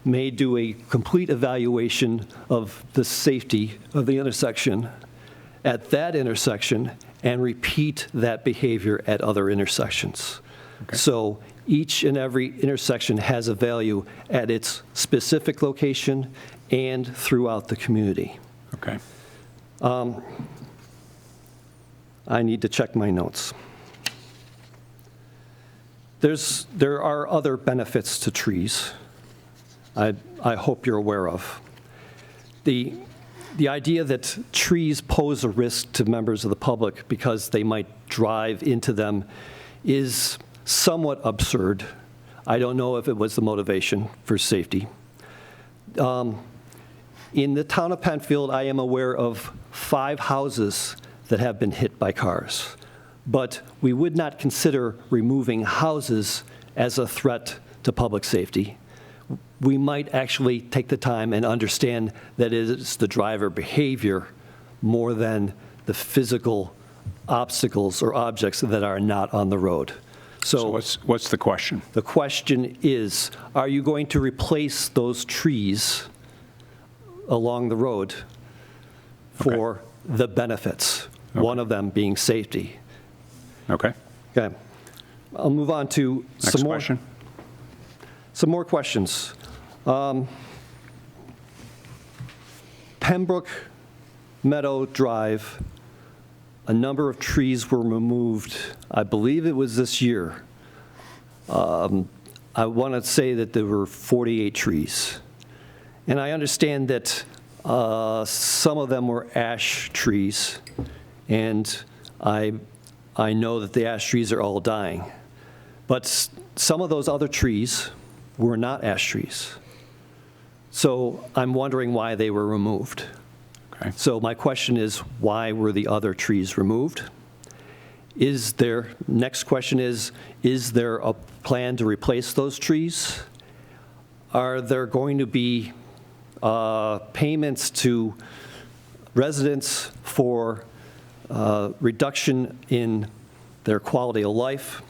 may do a complete evaluation of the safety of the intersection at that intersection and repeat that behavior at other intersections. Okay. So each and every intersection has a value at its specific location and throughout the community. Okay. I need to check my notes. There are other benefits to trees I hope you're aware of. The idea that trees pose a risk to members of the public because they might drive into them is somewhat absurd. I don't know if it was the motivation for safety. In the town of Penfield, I am aware of 5 houses that have been hit by cars. But we would not consider removing houses as a threat to public safety. We might actually take the time and understand that it is the driver behavior more than the physical obstacles or objects that are not on the road. So what's the question? The question is, are you going to replace those trees along the road for the benefits? One of them being safety. Okay. Okay. I'll move on to Next question. some more questions. Pembroke Meadow Drive, a number of trees were removed. I believe it was this year. I want to say that there were 48 trees. And I understand that some of them were ash trees, and I know that the ash trees are all dying. But some of those other trees were not ash trees. So I'm wondering why they were removed. Okay. So my question is, why were the other trees removed? Next question is there a plan to replace those trees? Are there going to be payments to residents for reduction in their quality of life,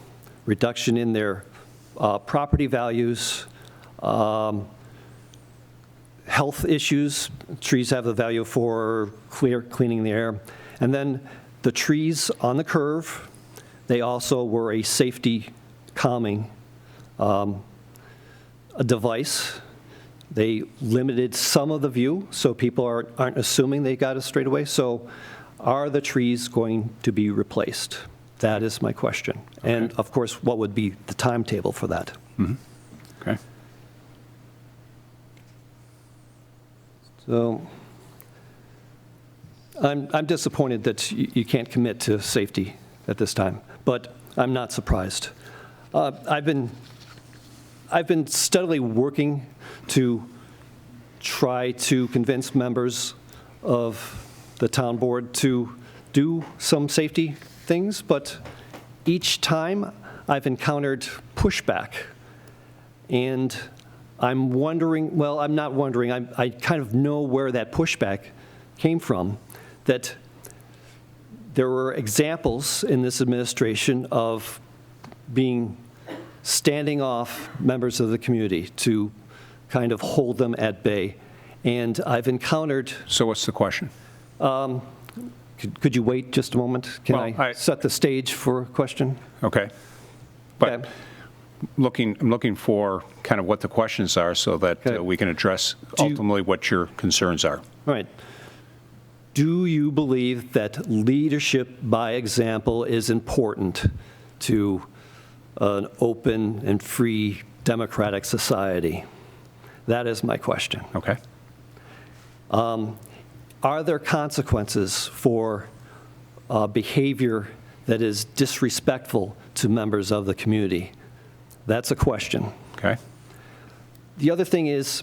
reduction in their property values, health issues? Trees have the value for cleaning the air. And then the trees on the curve, they also were a safety calming a device. They limited some of the view, so people aren't assuming they got it straight away. So are the trees going to be replaced? That is my question. Okay. And of course, what would be the timetable for that? Mm-hmm. Okay. So I'm disappointed that you can't commit to safety at this time, but I'm not surprised. I've been steadily working to try to convince members of the town board to do some safety things, but each time I've encountered pushback. And I'm wondering, well, I'm not wondering, I kind of know where that pushback came from, that there were examples in this administration of standing off members of the community to kind of hold them at bay. And I've encountered... So what's the question? Could you wait just a moment? Can I set the stage for a question? Okay. But Okay. I'm looking for kind of what the questions are so that Okay. we can address ultimately what your concerns are. All right. Do you believe that leadership by example is important to an open and free democratic society? That is my question. Okay. Are there consequences for behavior that is disrespectful to members of the community? That's a question. Okay. The other thing is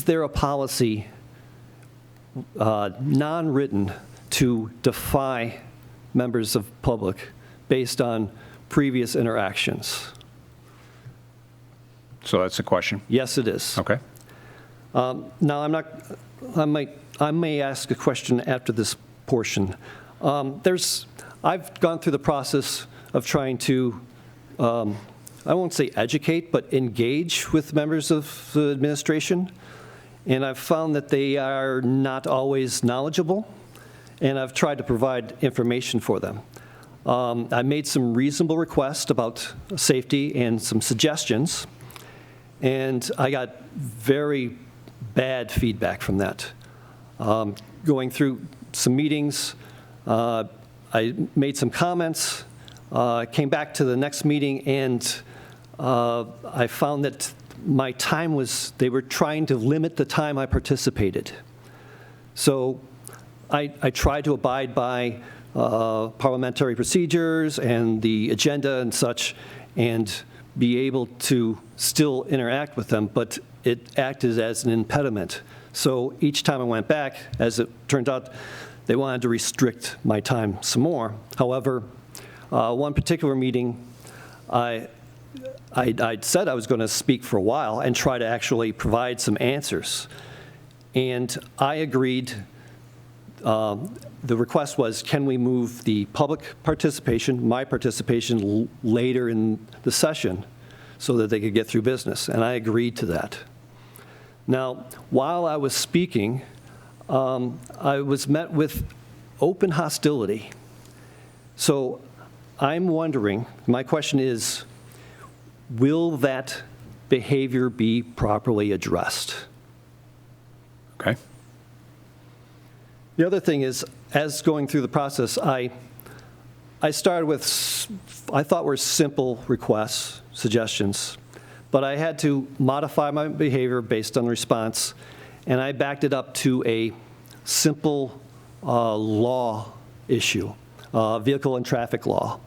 there a policy, non-written, to defy members of public based on previous interactions? So that's a question. Yes, it is. Okay. Now, I may ask a question after this portion. I've gone through the process of trying to, I won't say educate, but engage with members of the administration. And I've found that they are not always knowledgeable, and I've tried to provide information for them. I made some reasonable requests about safety and some suggestions, and I got very bad feedback from that. Going through some meetings, I made some comments, came back to the next meeting, and I found that my time they were trying to limit the time I participated. So I tried to abide by parliamentary procedures and the agenda and such, and be able to still interact with them, but it acted as an impediment. So each time I went back, as it turned out, they wanted to restrict my time some more. However, one particular meeting, I said I was going to speak for a while and try to actually provide some answers. And I agreed the request was, can we move the public participation, my participation, later in the session so that they could get through business? And I agreed to that. Now, while I was speaking, I was met with open hostility. So I'm wondering, my question is, will that behavior be properly addressed? Okay. The other thing is, as going through the process, I started with, I thought were simple requests, suggestions, but I had to modify my behavior based on response, and I backed it up to a simple law issue, vehicle and traffic law.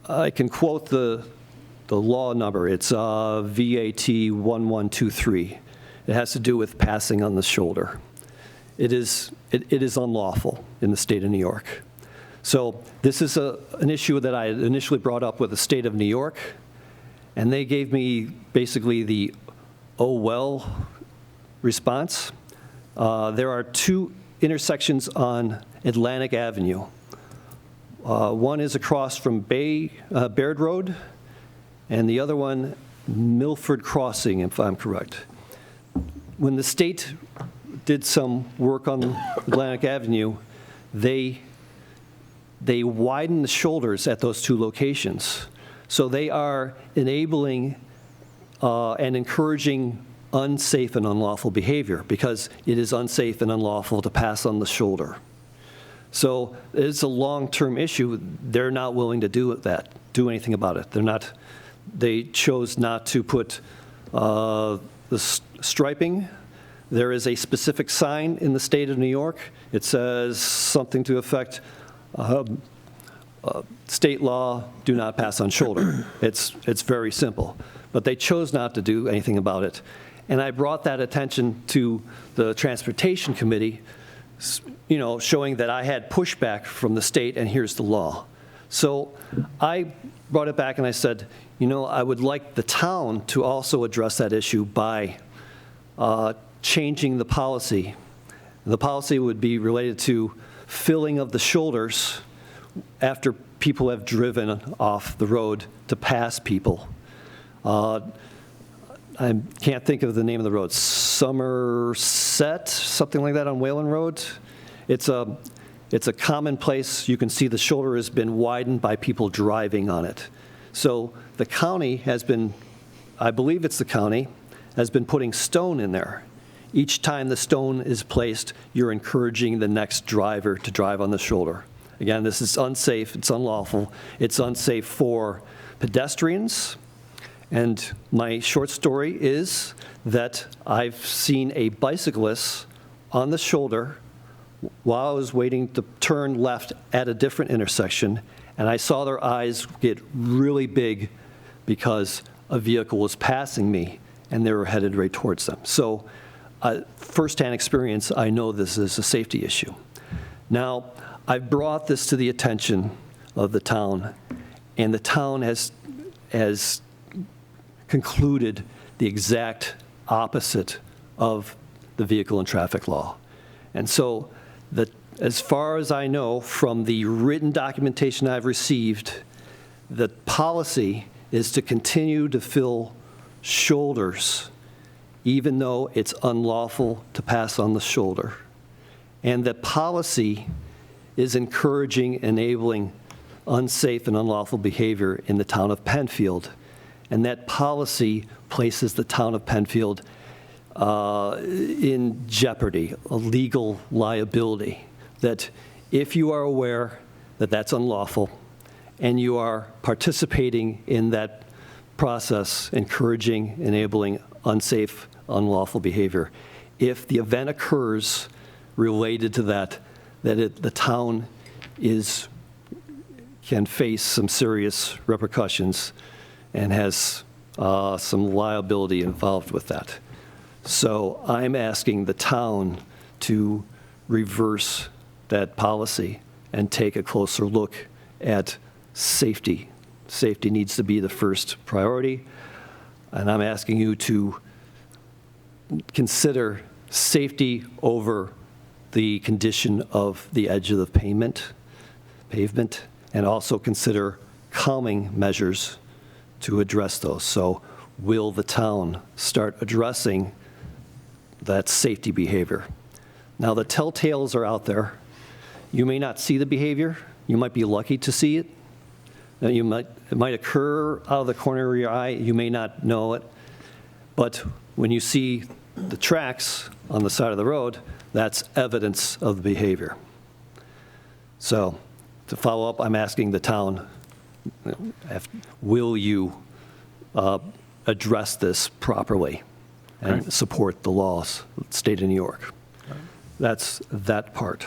I can quote the law number. It's VAT 1123. It has to do with passing on the shoulder. It is unlawful in the state of New York. So this is an issue that I initially brought up with the state of New York, and they gave me basically the oh well response. There are two intersections on Atlantic Avenue. One is across from Baird Road, and the other one, Milford Crossing, if I'm correct. When the state did some work on Atlantic Avenue, they widened the shoulders at those two locations. So they are enabling and encouraging unsafe and unlawful behavior, because it is unsafe and unlawful to pass on the shoulder. So it's a long-term issue. They're not willing to do anything about it. They chose not to put the striping. There is a specific sign in the state of New York. It says something to effect, state law, do not pass on shoulder. It's very simple. But they chose not to do anything about it. And I brought that attention to the Transportation Committee, showing that I had pushback from the state, and here's the law. So I brought it back and I said, I would like the town to also address that issue by changing the policy. The policy would be related to filling of the shoulders after people have driven off the road to pass people. I can't think of the name of the road. Somerset, something like that on Whalen Road. It's a common place. You can see the shoulder has been widened by people driving on it. So the county has been, I believe it's the county, has been putting stone in there. Each time the stone is placed, you're encouraging the next driver to drive on the shoulder. Again, this is unsafe, it's unlawful, it's unsafe for pedestrians. And my short story is that I've seen a bicyclist on the shoulder while I was waiting to turn left at a different intersection, and I saw their eyes get really big because a vehicle was passing me and they were headed right towards them. So firsthand experience, I know this is a safety issue. Now, I've brought this to the attention of the town, and the town has concluded the exact opposite of the vehicle and traffic law. And so, as far as I know, from the written documentation I've received, the policy is to continue to fill shoulders even though it's unlawful to pass on the shoulder. And that policy is encouraging, enabling unsafe and unlawful behavior in the town of Penfield. And that policy places the town of Penfield in jeopardy, a legal liability, that if you are aware that that's unlawful and you are participating in that process, encouraging, enabling unsafe, unlawful behavior, if the event occurs related to that, the town can face some serious repercussions and has some liability involved with that. So I'm asking the town to reverse that policy and take a closer look at safety. Safety needs to be the first priority, and I'm asking you to consider safety over the condition of the edge of the pavement, and also consider calming measures to address those. So will the town start addressing that safety behavior? Now, the telltales are out there. You may not see the behavior. You might be lucky to see it. It might occur out of the corner of your eye. You may not know it. But when you see the tracks on the side of the road, that's evidence of the behavior. So to follow up, I'm asking the town, will you address this properly and support the laws of the state of New York? That's that part.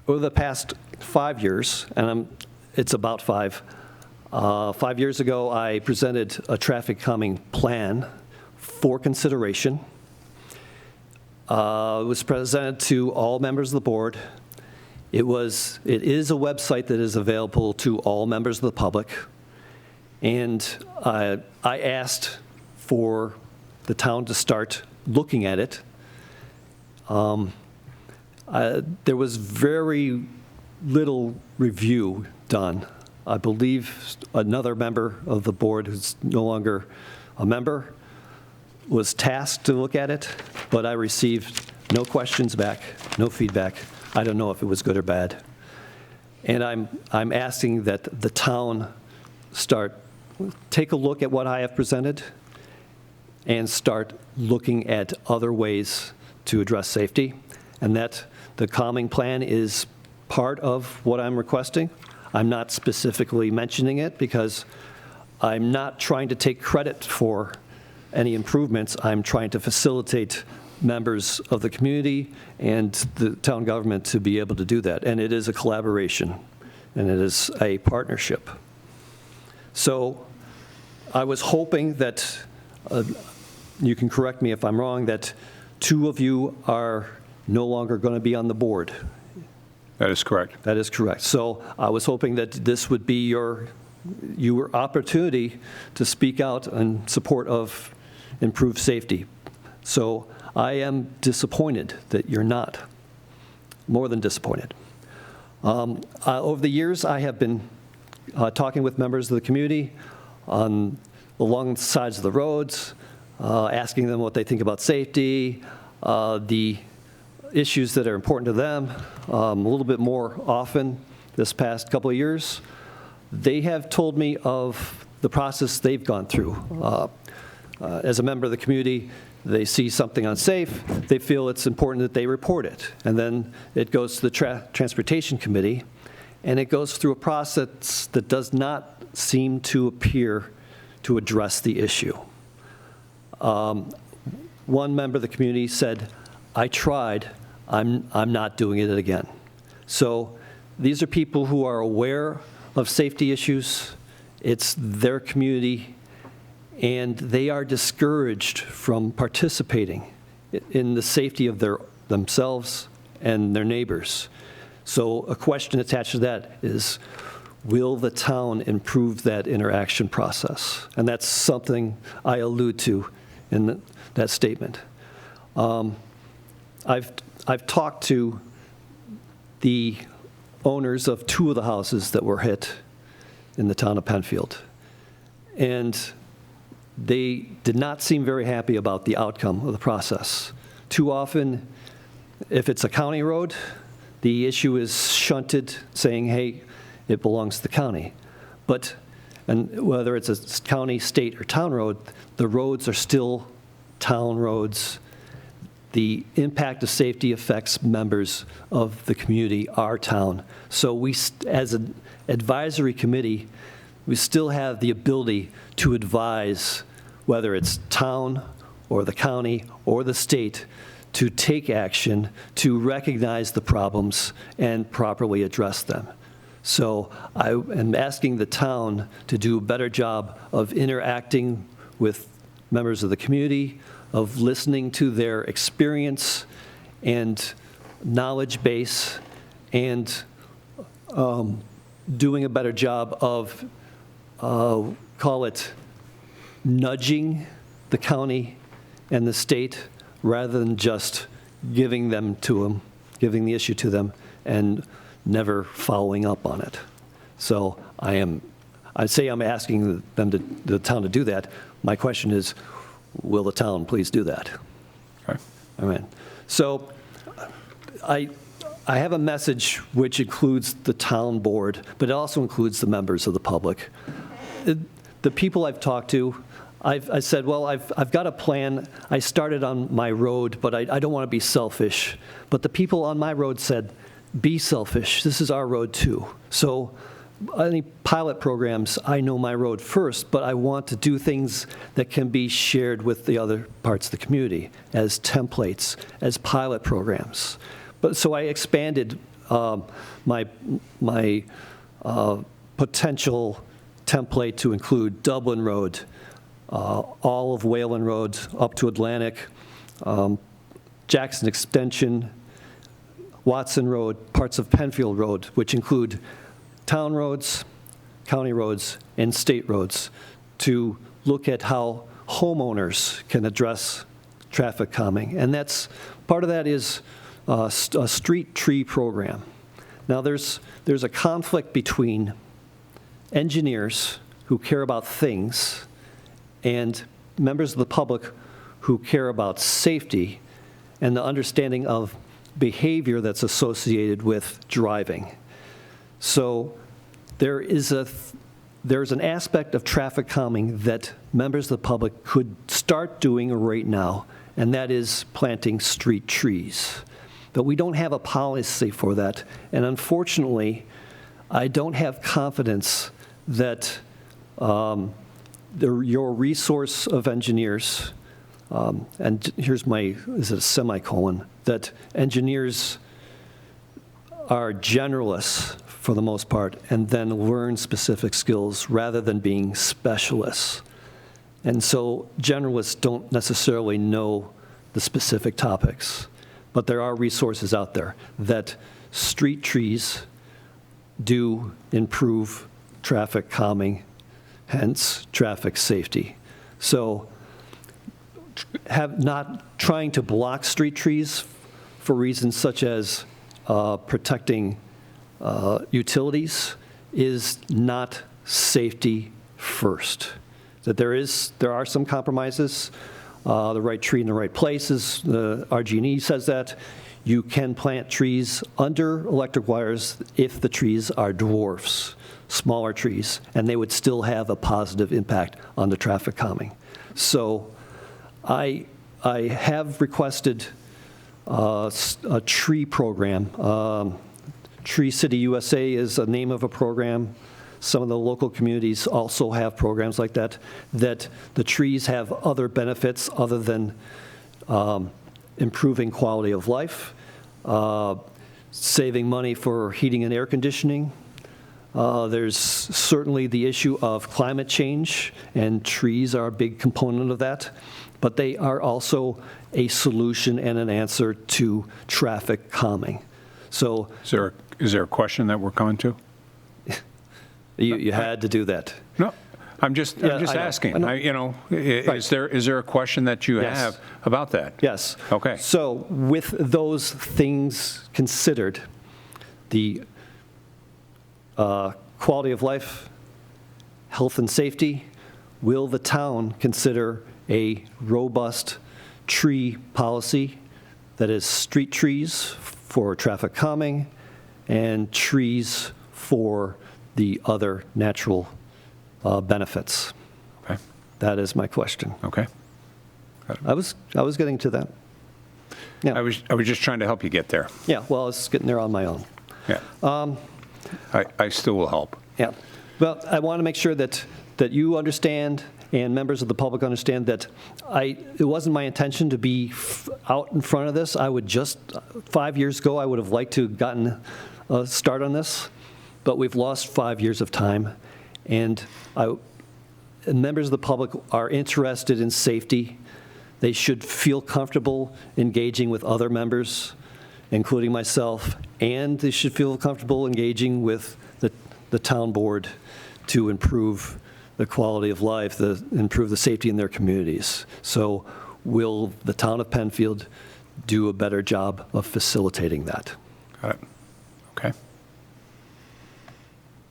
Over the past 5 years, and it's about 5 years ago, I presented a traffic calming plan for consideration. It was presented to all members of the board. It is a website that is available to all members of the public. And I asked for the town to start looking at it. There was very little review done. I believe another member of the board, who's no longer a member, was tasked to look at it, but I received no questions back, no feedback. I don't know if it was good or bad. And I'm asking that the town take a look at what I have presented and start looking at other ways to address safety, and that the calming plan is part of what I'm requesting. I'm not specifically mentioning it because I'm not trying to take credit for any improvements. I'm trying to facilitate members of the community and the town government to be able to do that. And it is a collaboration, and it is a partnership. So I was hoping that, you can correct me if I'm wrong, that 2 of you are no longer going to be on the board. That is correct. That is correct. So I was hoping that this would be your opportunity to speak out in support of improved safety. So I am disappointed that you're not, more than disappointed. Over the years, I have been talking with members of the community along the sides of the roads, asking them what they think about safety, the issues that are important to them, a little bit more often this past couple of years. They have told me of the process they've gone through. As a member of the community, they see something unsafe, they feel it's important that they report it. And then it goes to the Transportation Committee, and it goes through a process that does not seem to appear to address the issue. One member of the community said, I tried, I'm not doing it again. So these are people who are aware of safety issues. It's their community, and they are discouraged from participating in the safety of themselves and their neighbors. So a question attached to that is, will the town improve that interaction process? And that's something I allude to in that statement. I've talked to the owners of 2 of the houses that were hit in the town of Penfield, and they did not seem very happy about the outcome of the process. Too often, if it's a county road, the issue is shunted, saying, hey, it belongs to the county. And whether it's a county, state, or town road, the roads are still town roads. The impact of safety affects members of the community, our town. So we, as an advisory committee, we still have the ability to advise, whether it's town or the county or the state, to take action, to recognize the problems and properly address them. So I am asking the town to do a better job of interacting with members of the community, of listening to their experience and knowledge base, and doing a better job of, call it, nudging the county and the state rather than just giving the issue to them and never following up on it. So I'd say I'm asking the town to do that. My question is, will the town please do that? Okay. All right. So I have a message which includes the town board, but it also includes the members of the public. The people I've talked to, I said, well, I've got a plan. I started on my road, but I don't want to be selfish. But the people on my road said, be selfish. This is our road too. So any pilot programs, I know my road first, but I want to do things that can be shared with the other parts of the community as templates, as pilot programs. But so I expanded my potential template to include Dublin Road, all of Wayland Road up to Atlantic, Jackson Extension, Watson Road, parts of Penfield Road, which include town roads, county roads, and state roads, to look at how homeowners can address traffic calming. And part of that is a street tree program. Now there's a conflict between engineers who care about things and members of the public who care about safety and the understanding of behavior that's associated with driving. So there's an aspect of traffic calming that members of the public could start doing right now, and that is planting street trees. But we don't have a policy for that, and unfortunately, I don't have confidence that your resource of engineers, and here's is it a semicolon, that engineers are generalists for the most part and then learn specific skills rather than being specialists. And so generalists don't necessarily know the specific topics, but there are resources out there that street trees do improve traffic calming, hence traffic safety. So not trying to block street trees for reasons such as protecting utilities is not safety first. That there are some compromises. The right tree in the right places. The RG&E says that you can plant trees under electric wires if the trees are dwarfs, smaller trees, and they would still have a positive impact on the traffic calming. So I have requested a tree program. Tree City USA is the name of a program. Some of the local communities also have programs like that the trees have other benefits other than improving quality of life, saving money for heating and air conditioning. There's certainly the issue of climate change, and trees are a big component of that, but they are also a solution and an answer to traffic calming. So Is there a question that we're coming to? you had to do that. No, I'm just asking. Is there a question that you Yes. have about that? Yes. Okay. So with those things considered, the quality of life, health and safety, will the town consider a robust tree policy that is street trees for traffic calming and trees for the other natural benefits? Okay. That is my question. Okay. I was getting to that. Yeah. I was just trying to help you get there. Yeah, well, I was getting there on my own. Yeah. I still will help. Yeah. Well, I want to make sure that you understand and members of the public understand that it wasn't my intention to be out in front of this. I would 5 years ago, I would have liked to have gotten a start on this, but we've lost 5 years of time. And members of the public are interested in safety. They should feel comfortable engaging with other members, including myself, and they should feel comfortable engaging with the town board to improve the quality of life, improve the safety in their communities. So will the town of Penfield do a better job of facilitating that? Got it. Okay.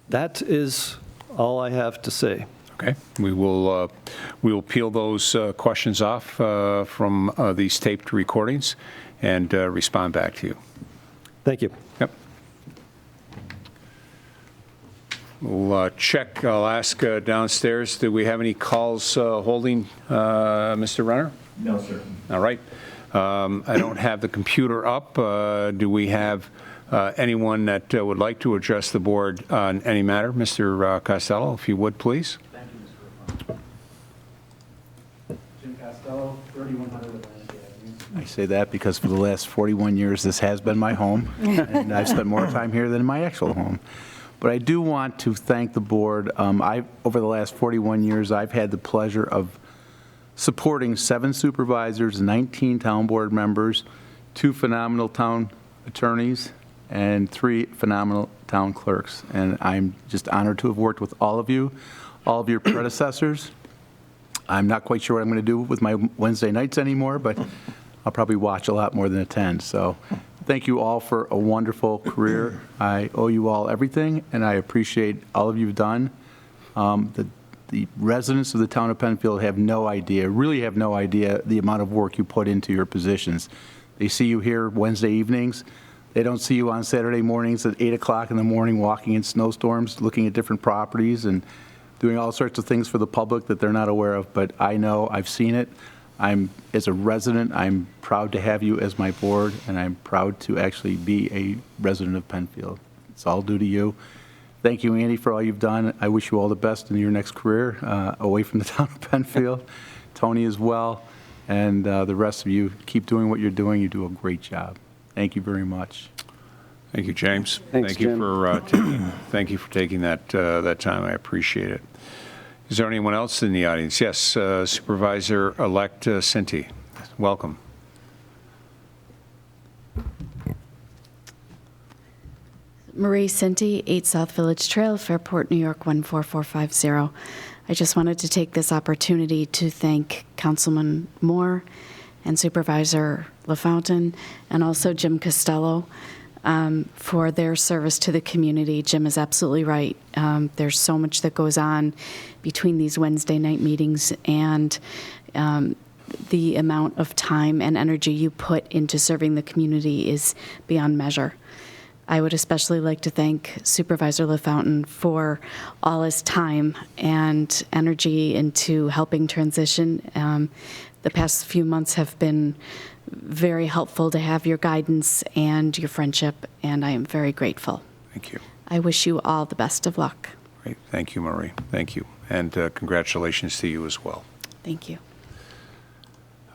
That is all I have to say. Okay. We will peel those questions off from these taped recordings and respond back to you. Thank you. Yep. We'll check. I'll ask downstairs, do we have any calls holding, Mr. Renner? No, sir. All right. I don't have the computer up. Do we have anyone that would like to address the board on any matter? Mr. Costello, if you would, please. Thank you, Mr. LaFountain. Jim Costello, 3100 Atlantic Avenue. I say that because for the last 41 years, this has been my home, and I've spent more time here than in my actual home. But I do want to thank the board. Over the last 41 years, I've had the pleasure of supporting 7 supervisors, 19 town board members, 2 phenomenal town attorneys, and 3 phenomenal town clerks. And I'm just honored to have worked with all of you, all of your predecessors. I'm not quite sure what I'm going to do with my Wednesday nights anymore, but I'll probably watch a lot more than attend. So thank you all for a wonderful career. I owe you all everything, and I appreciate all of you've done. The residents of the town of Penfield have no idea, really have no idea, the amount of work you put into your positions. They see you here Wednesday evenings. They don't see you on Saturday mornings at 8 o'clock in the morning walking in snowstorms, looking at different properties and doing all sorts of things for the public that they're not aware of. But I know, I've seen it. As a resident, I'm proud to have you as my board, and I'm proud to actually be a resident of Penfield. It's all due to you. Thank you, Andy, for all you've done. I wish you all the best in your next career away from the town of Penfield. Tony as well, and the rest of you, keep doing what you're doing. You do a great job. Thank you very much. Thank you, James. Thanks, Thank you Jim. for thank you for taking that time. I appreciate it. Is there anyone else in the audience? Yes, Supervisor-elect Cinti. Welcome. Marie Cinti, 8 South Village Trail, Fairport, New York, 14450. I just wanted to take this opportunity to thank Councilman Moore and Supervisor LaFountain and also Jim Costello for their service to the community. Jim is absolutely right. There's so much that goes on between these Wednesday night meetings, and the amount of time and energy you put into serving the community is beyond measure. I would especially like to thank Supervisor LaFountain for all his time and energy into helping transition. The past few months have been very helpful to have your guidance and your friendship, and I am very grateful. Thank you. I wish you all the best of luck. Great. Thank you, Marie. Thank you. And congratulations to you as well. Thank you.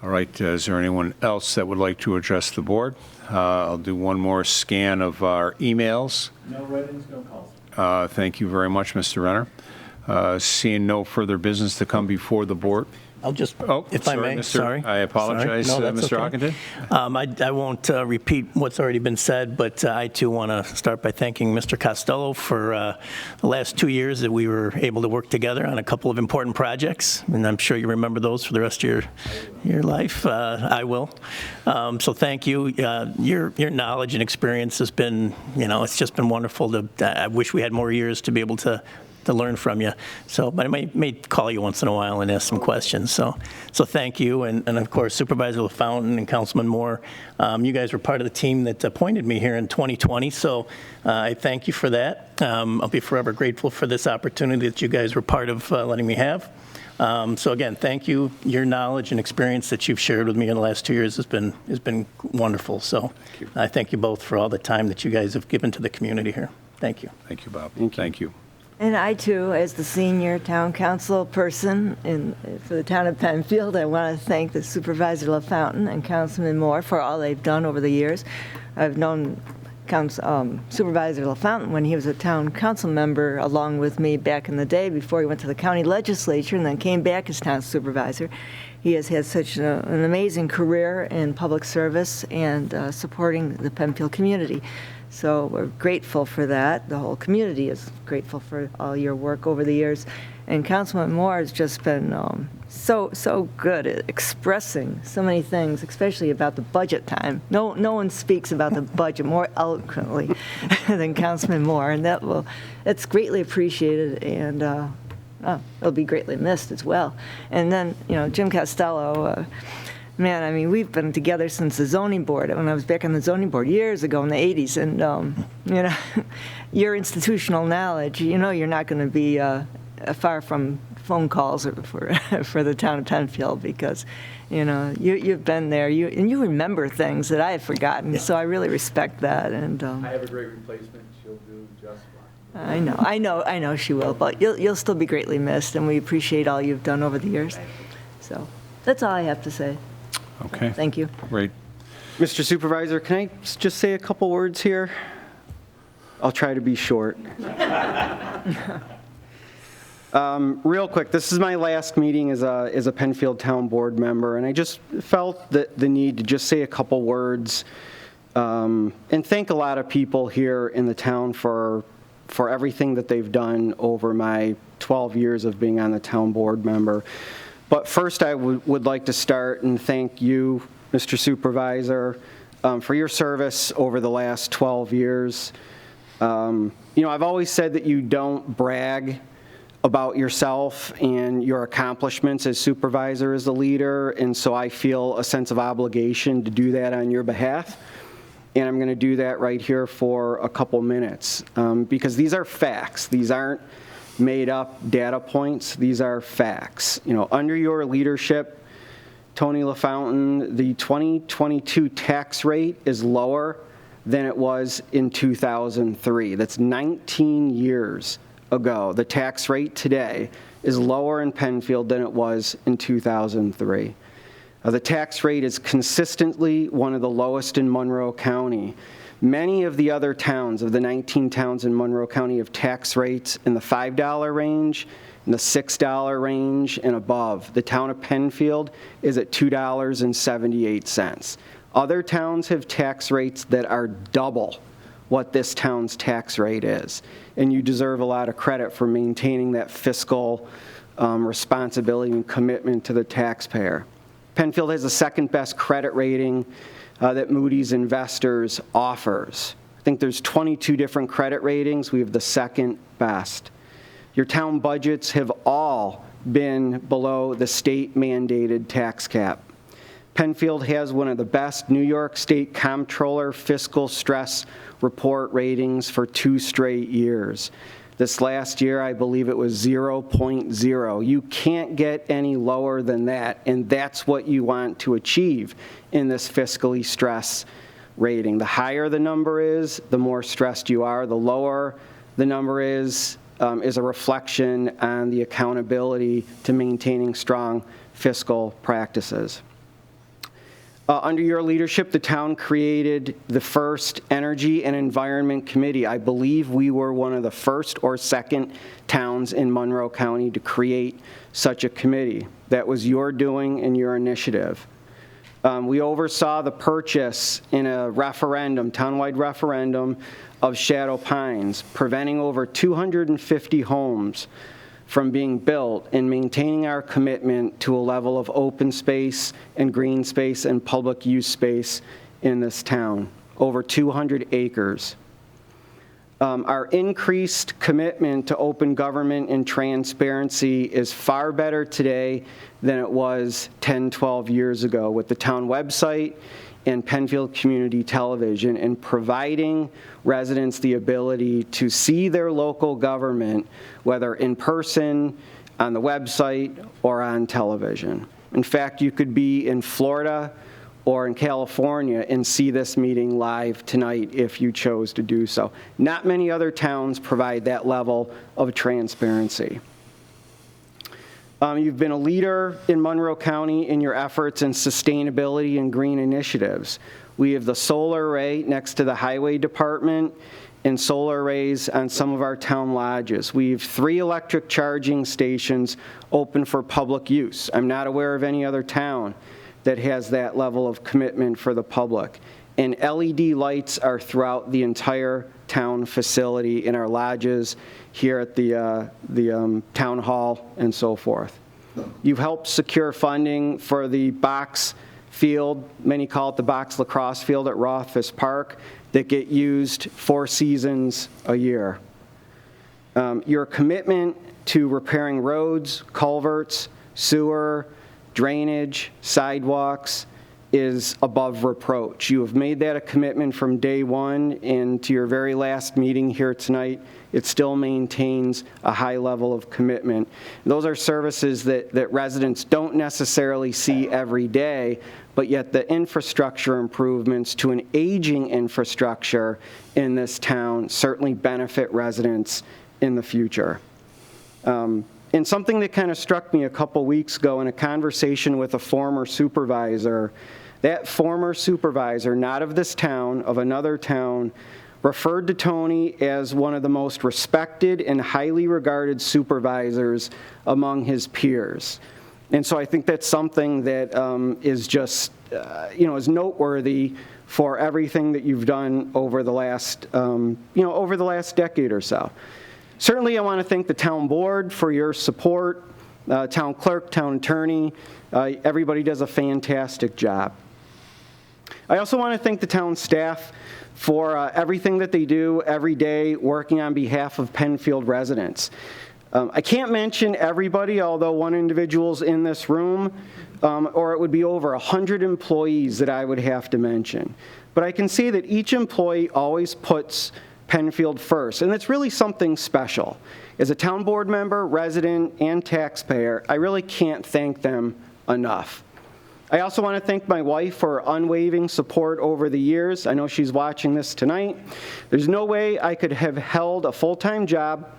All right. Is there anyone else that would like to address the board? I'll do one more scan of our emails. No write-ins, no calls. Thank you very much, Mr. Renner. Seeing no further business to come before the board. I'll just, Oh, if sorry, I may, Mr. sorry. I apologize, Sorry. No, that's Mr. okay. Ockenden. I won't repeat what's already been said, but I too want to start by thanking Mr. Costello for the last 2 years that we were able to work together on a couple of important projects, and I'm sure you remember those for the rest of your life. I will. So thank you. Your knowledge and experience has been, it's just been wonderful. I wish we had more years to be able to learn from you. So, but I may call you once in a while and ask some questions. So thank you. And of course, Supervisor LaFountain and Councilman Moore, you guys were part of the team that appointed me here in 2020. So I thank you for that. I'll be forever grateful for this opportunity that you guys were part of letting me have. So again, thank you. Your knowledge and experience that you've shared with me in the last 2 years has been wonderful. So I thank you both for all the time that you guys have given to the community here. Thank you. Thank you, Bob. Thank you. And I, too, as the senior town council person for the town of Penfield, I want to thank the Supervisor LaFountain and Councilman Moore for all they've done over the years. I've known Supervisor LaFountain when he was a town council member along with me back in the day before he went to the county legislature and then came back as town supervisor. He has had such an amazing career in public service and supporting the Penfield community. So we're grateful for that. The whole community is grateful for all your work over the years. And Councilman Moore has just been so good at expressing so many things, especially about the budget time. No one speaks about the budget more eloquently than Councilman Moore, and it's greatly appreciated, and it'll be greatly missed as well. And then, Jim Costello, man, I mean, we've been together since the zoning board, when I was back on the zoning board years ago in the 80s, and, your institutional knowledge, you're not going to be far from phone calls for the town of Penfield, because, you've been there, and you remember things that I have forgotten, so I really respect that. And I have a great replacement. She'll do just fine. I know she will, but you'll still be greatly missed, and we appreciate all you've done over the years. So that's all I have to say. Okay. Thank you. Great. Mr. Supervisor, can I just say a couple words here? I'll try to be short. Real quick, this is my last meeting as a Penfield Town Board member, and I just felt the need to just say a couple words and thank a lot of people here in the town for everything that they've done over my 12 years of being on the town board member. But first, I would like to start and thank you, Mr. Supervisor, for your service over the last 12 years. I've always said that you don't brag about yourself and your accomplishments as supervisor, as a leader, and so I feel a sense of obligation to do that on your behalf. And I'm going to do that right here for a couple minutes, because these are facts. These aren't made up data points. These are facts. Under your leadership, Tony LaFountain, the 2022 tax rate is lower than it was in 2003. That's 19 years ago. The tax rate today is lower in Penfield than it was in 2003. The tax rate is consistently one of the lowest in Monroe County. Many of the other towns, of the 19 towns in Monroe County, have tax rates in the $5 range, in the $6 range, and above. The town of Penfield is at $2.78. Other towns have tax rates that are double what this town's tax rate is. And you deserve a lot of credit for maintaining that fiscal responsibility and commitment to the taxpayer. Penfield has the second best credit rating that Moody's Investors offers. I think there's 22 different credit ratings. We have the second best. Your town budgets have all been below the state mandated tax cap. Penfield has one of the best New York State Comptroller fiscal stress report ratings for 2 straight years. This last year, I believe it was 0.0. You can't get any lower than that, and that's what you want to achieve in this fiscally stressed rating. The higher the number is, the more stressed you are. The lower the number is a reflection on the accountability to maintaining strong fiscal practices. Under your leadership, the town created the first Energy and Environment Committee. I believe we were one of the first or second towns in Monroe County to create such a committee. That was your doing and your initiative. We oversaw the purchase in a referendum, townwide referendum, of Shadow Pines, preventing over 250 homes from being built and maintaining our commitment to a level of open space and green space and public use space in this town, over 200 acres. Our increased commitment to open government and transparency is far better today than it was 10, 12 years ago with the town website and Penfield Community Television, and providing residents the ability to see their local government, whether in person, on the website, or on television. In fact, you could be in Florida or in California and see this meeting live tonight if you chose to do so. Not many other towns provide that level of transparency. You've been a leader in Monroe County in your efforts in sustainability and green initiatives. We have the solar array next to the highway department and solar arrays on some of our town lodges. We have 3 electric charging stations open for public use. I'm not aware of any other town that has that level of commitment for the public. and LED lights are throughout the entire town facility in our lodges, here at the town hall, and so forth. You've helped secure funding for the box field, many call it the box lacrosse field at Rothfuss Park, that get used 4 seasons a year. Your commitment to repairing roads, culverts, sewer, drainage, sidewalks is above reproach. You have made that a commitment from day one, and to your very last meeting here tonight, it still maintains a high level of commitment. Those are services that residents don't necessarily see every day, but yet the infrastructure improvements to an aging infrastructure in this town certainly benefit residents in the future. And something that kind of struck me a couple weeks ago in a conversation with a former supervisor, that former supervisor, not of this town, of another town, referred to Tony as one of the most respected and highly regarded supervisors among his peers. And so I think that's something that is just, is noteworthy for everything that you've done over the last, over the last decade or so. Certainly, I want to thank the town board for your support, town clerk, town attorney. Everybody does a fantastic job. I also want to thank the town staff for everything that they do every day working on behalf of Penfield residents. I can't mention everybody, although one individual's in this room, or it would be over 100 employees that I would have to mention. But I can see that each employee always puts Penfield first, and it's really something special. As a town board member, resident, and taxpayer, I really can't thank them enough. I also want to thank my wife for her unwavering support over the years. I know she's watching this tonight. There's no way I could have held a full-time job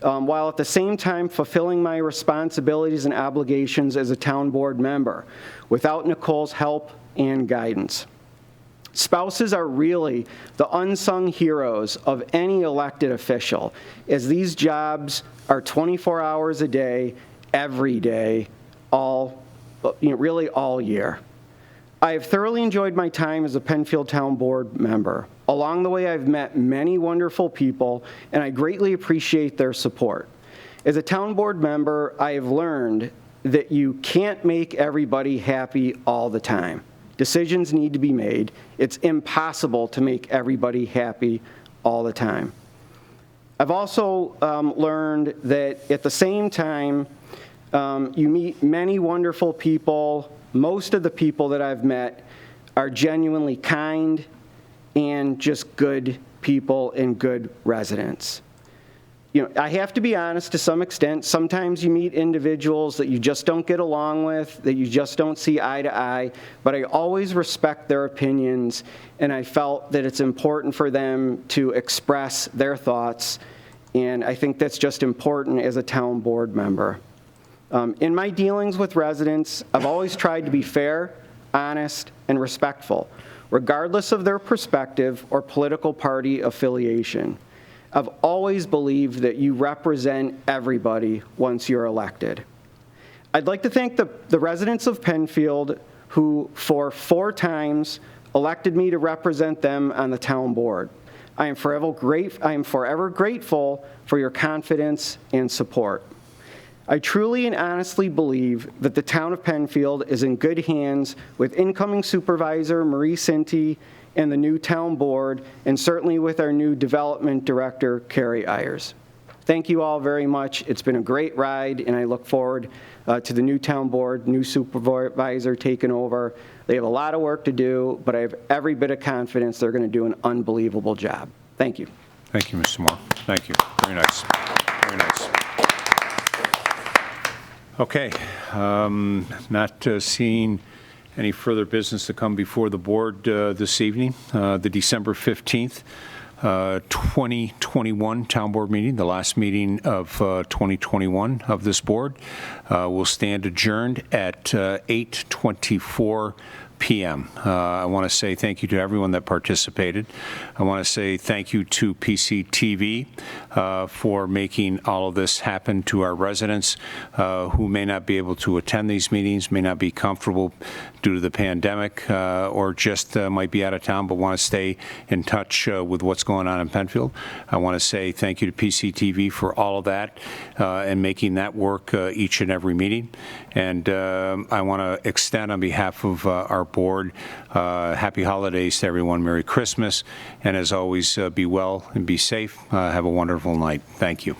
while at the same time fulfilling my responsibilities and obligations as a town board member without Nicole's help and guidance. Spouses are really the unsung heroes of any elected official, as these jobs are 24 hours a day, every day, really all year. I have thoroughly enjoyed my time as a Penfield Town Board member. Along the way, I've met many wonderful people, and I greatly appreciate their support. As a town board member, I have learned that you can't make everybody happy all the time. Decisions need to be made. It's impossible to make everybody happy all the time. I've also learned that at the same time, you meet many wonderful people. Most of the people that I've met are genuinely kind and just good people and good residents. I have to be honest to some extent. Sometimes you meet individuals that you just don't get along with, that you just don't see eye to eye, but I always respect their opinions, and I felt that it's important for them to express their thoughts, and I think that's just important as a town board member. In my dealings with residents, I've always tried to be fair, honest, and respectful, regardless of their perspective or political party affiliation. I've always believed that you represent everybody once you're elected. I'd like to thank the residents of Penfield who, for 4 times, elected me to represent them on the town board. I am forever grateful for your confidence and support. I truly and honestly believe that the town of Penfield is in good hands with incoming Supervisor Marie Sinti and the new town board, and certainly with our new development director, Carrie Ayers. Thank you all very much. It's been a great ride, and I look forward to the new town board, new supervisor taking over. They have a lot of work to do, but I have every bit of confidence they're going to do an unbelievable job. Thank you. Thank you, Mr. Moore. Thank you. Very nice. Very nice. Okay. Not seeing any further business to come before the board this evening. The December 15th, 2021 Town Board meeting, the last meeting of 2021 of this board, will stand adjourned at 8:24 p.m. I want to say thank you to everyone that participated. I want to say thank you to PCTV for making all of this happen, to our residents who may not be able to attend these meetings, may not be comfortable due to the pandemic, or just might be out of town but want to stay in touch with what's going on in Penfield. I want to say thank you to PCTV for all of that and making that work each and every meeting. And I want to extend on behalf of our board, happy holidays to everyone, Merry Christmas, and as always, be well and be safe. Have a wonderful night. Thank you.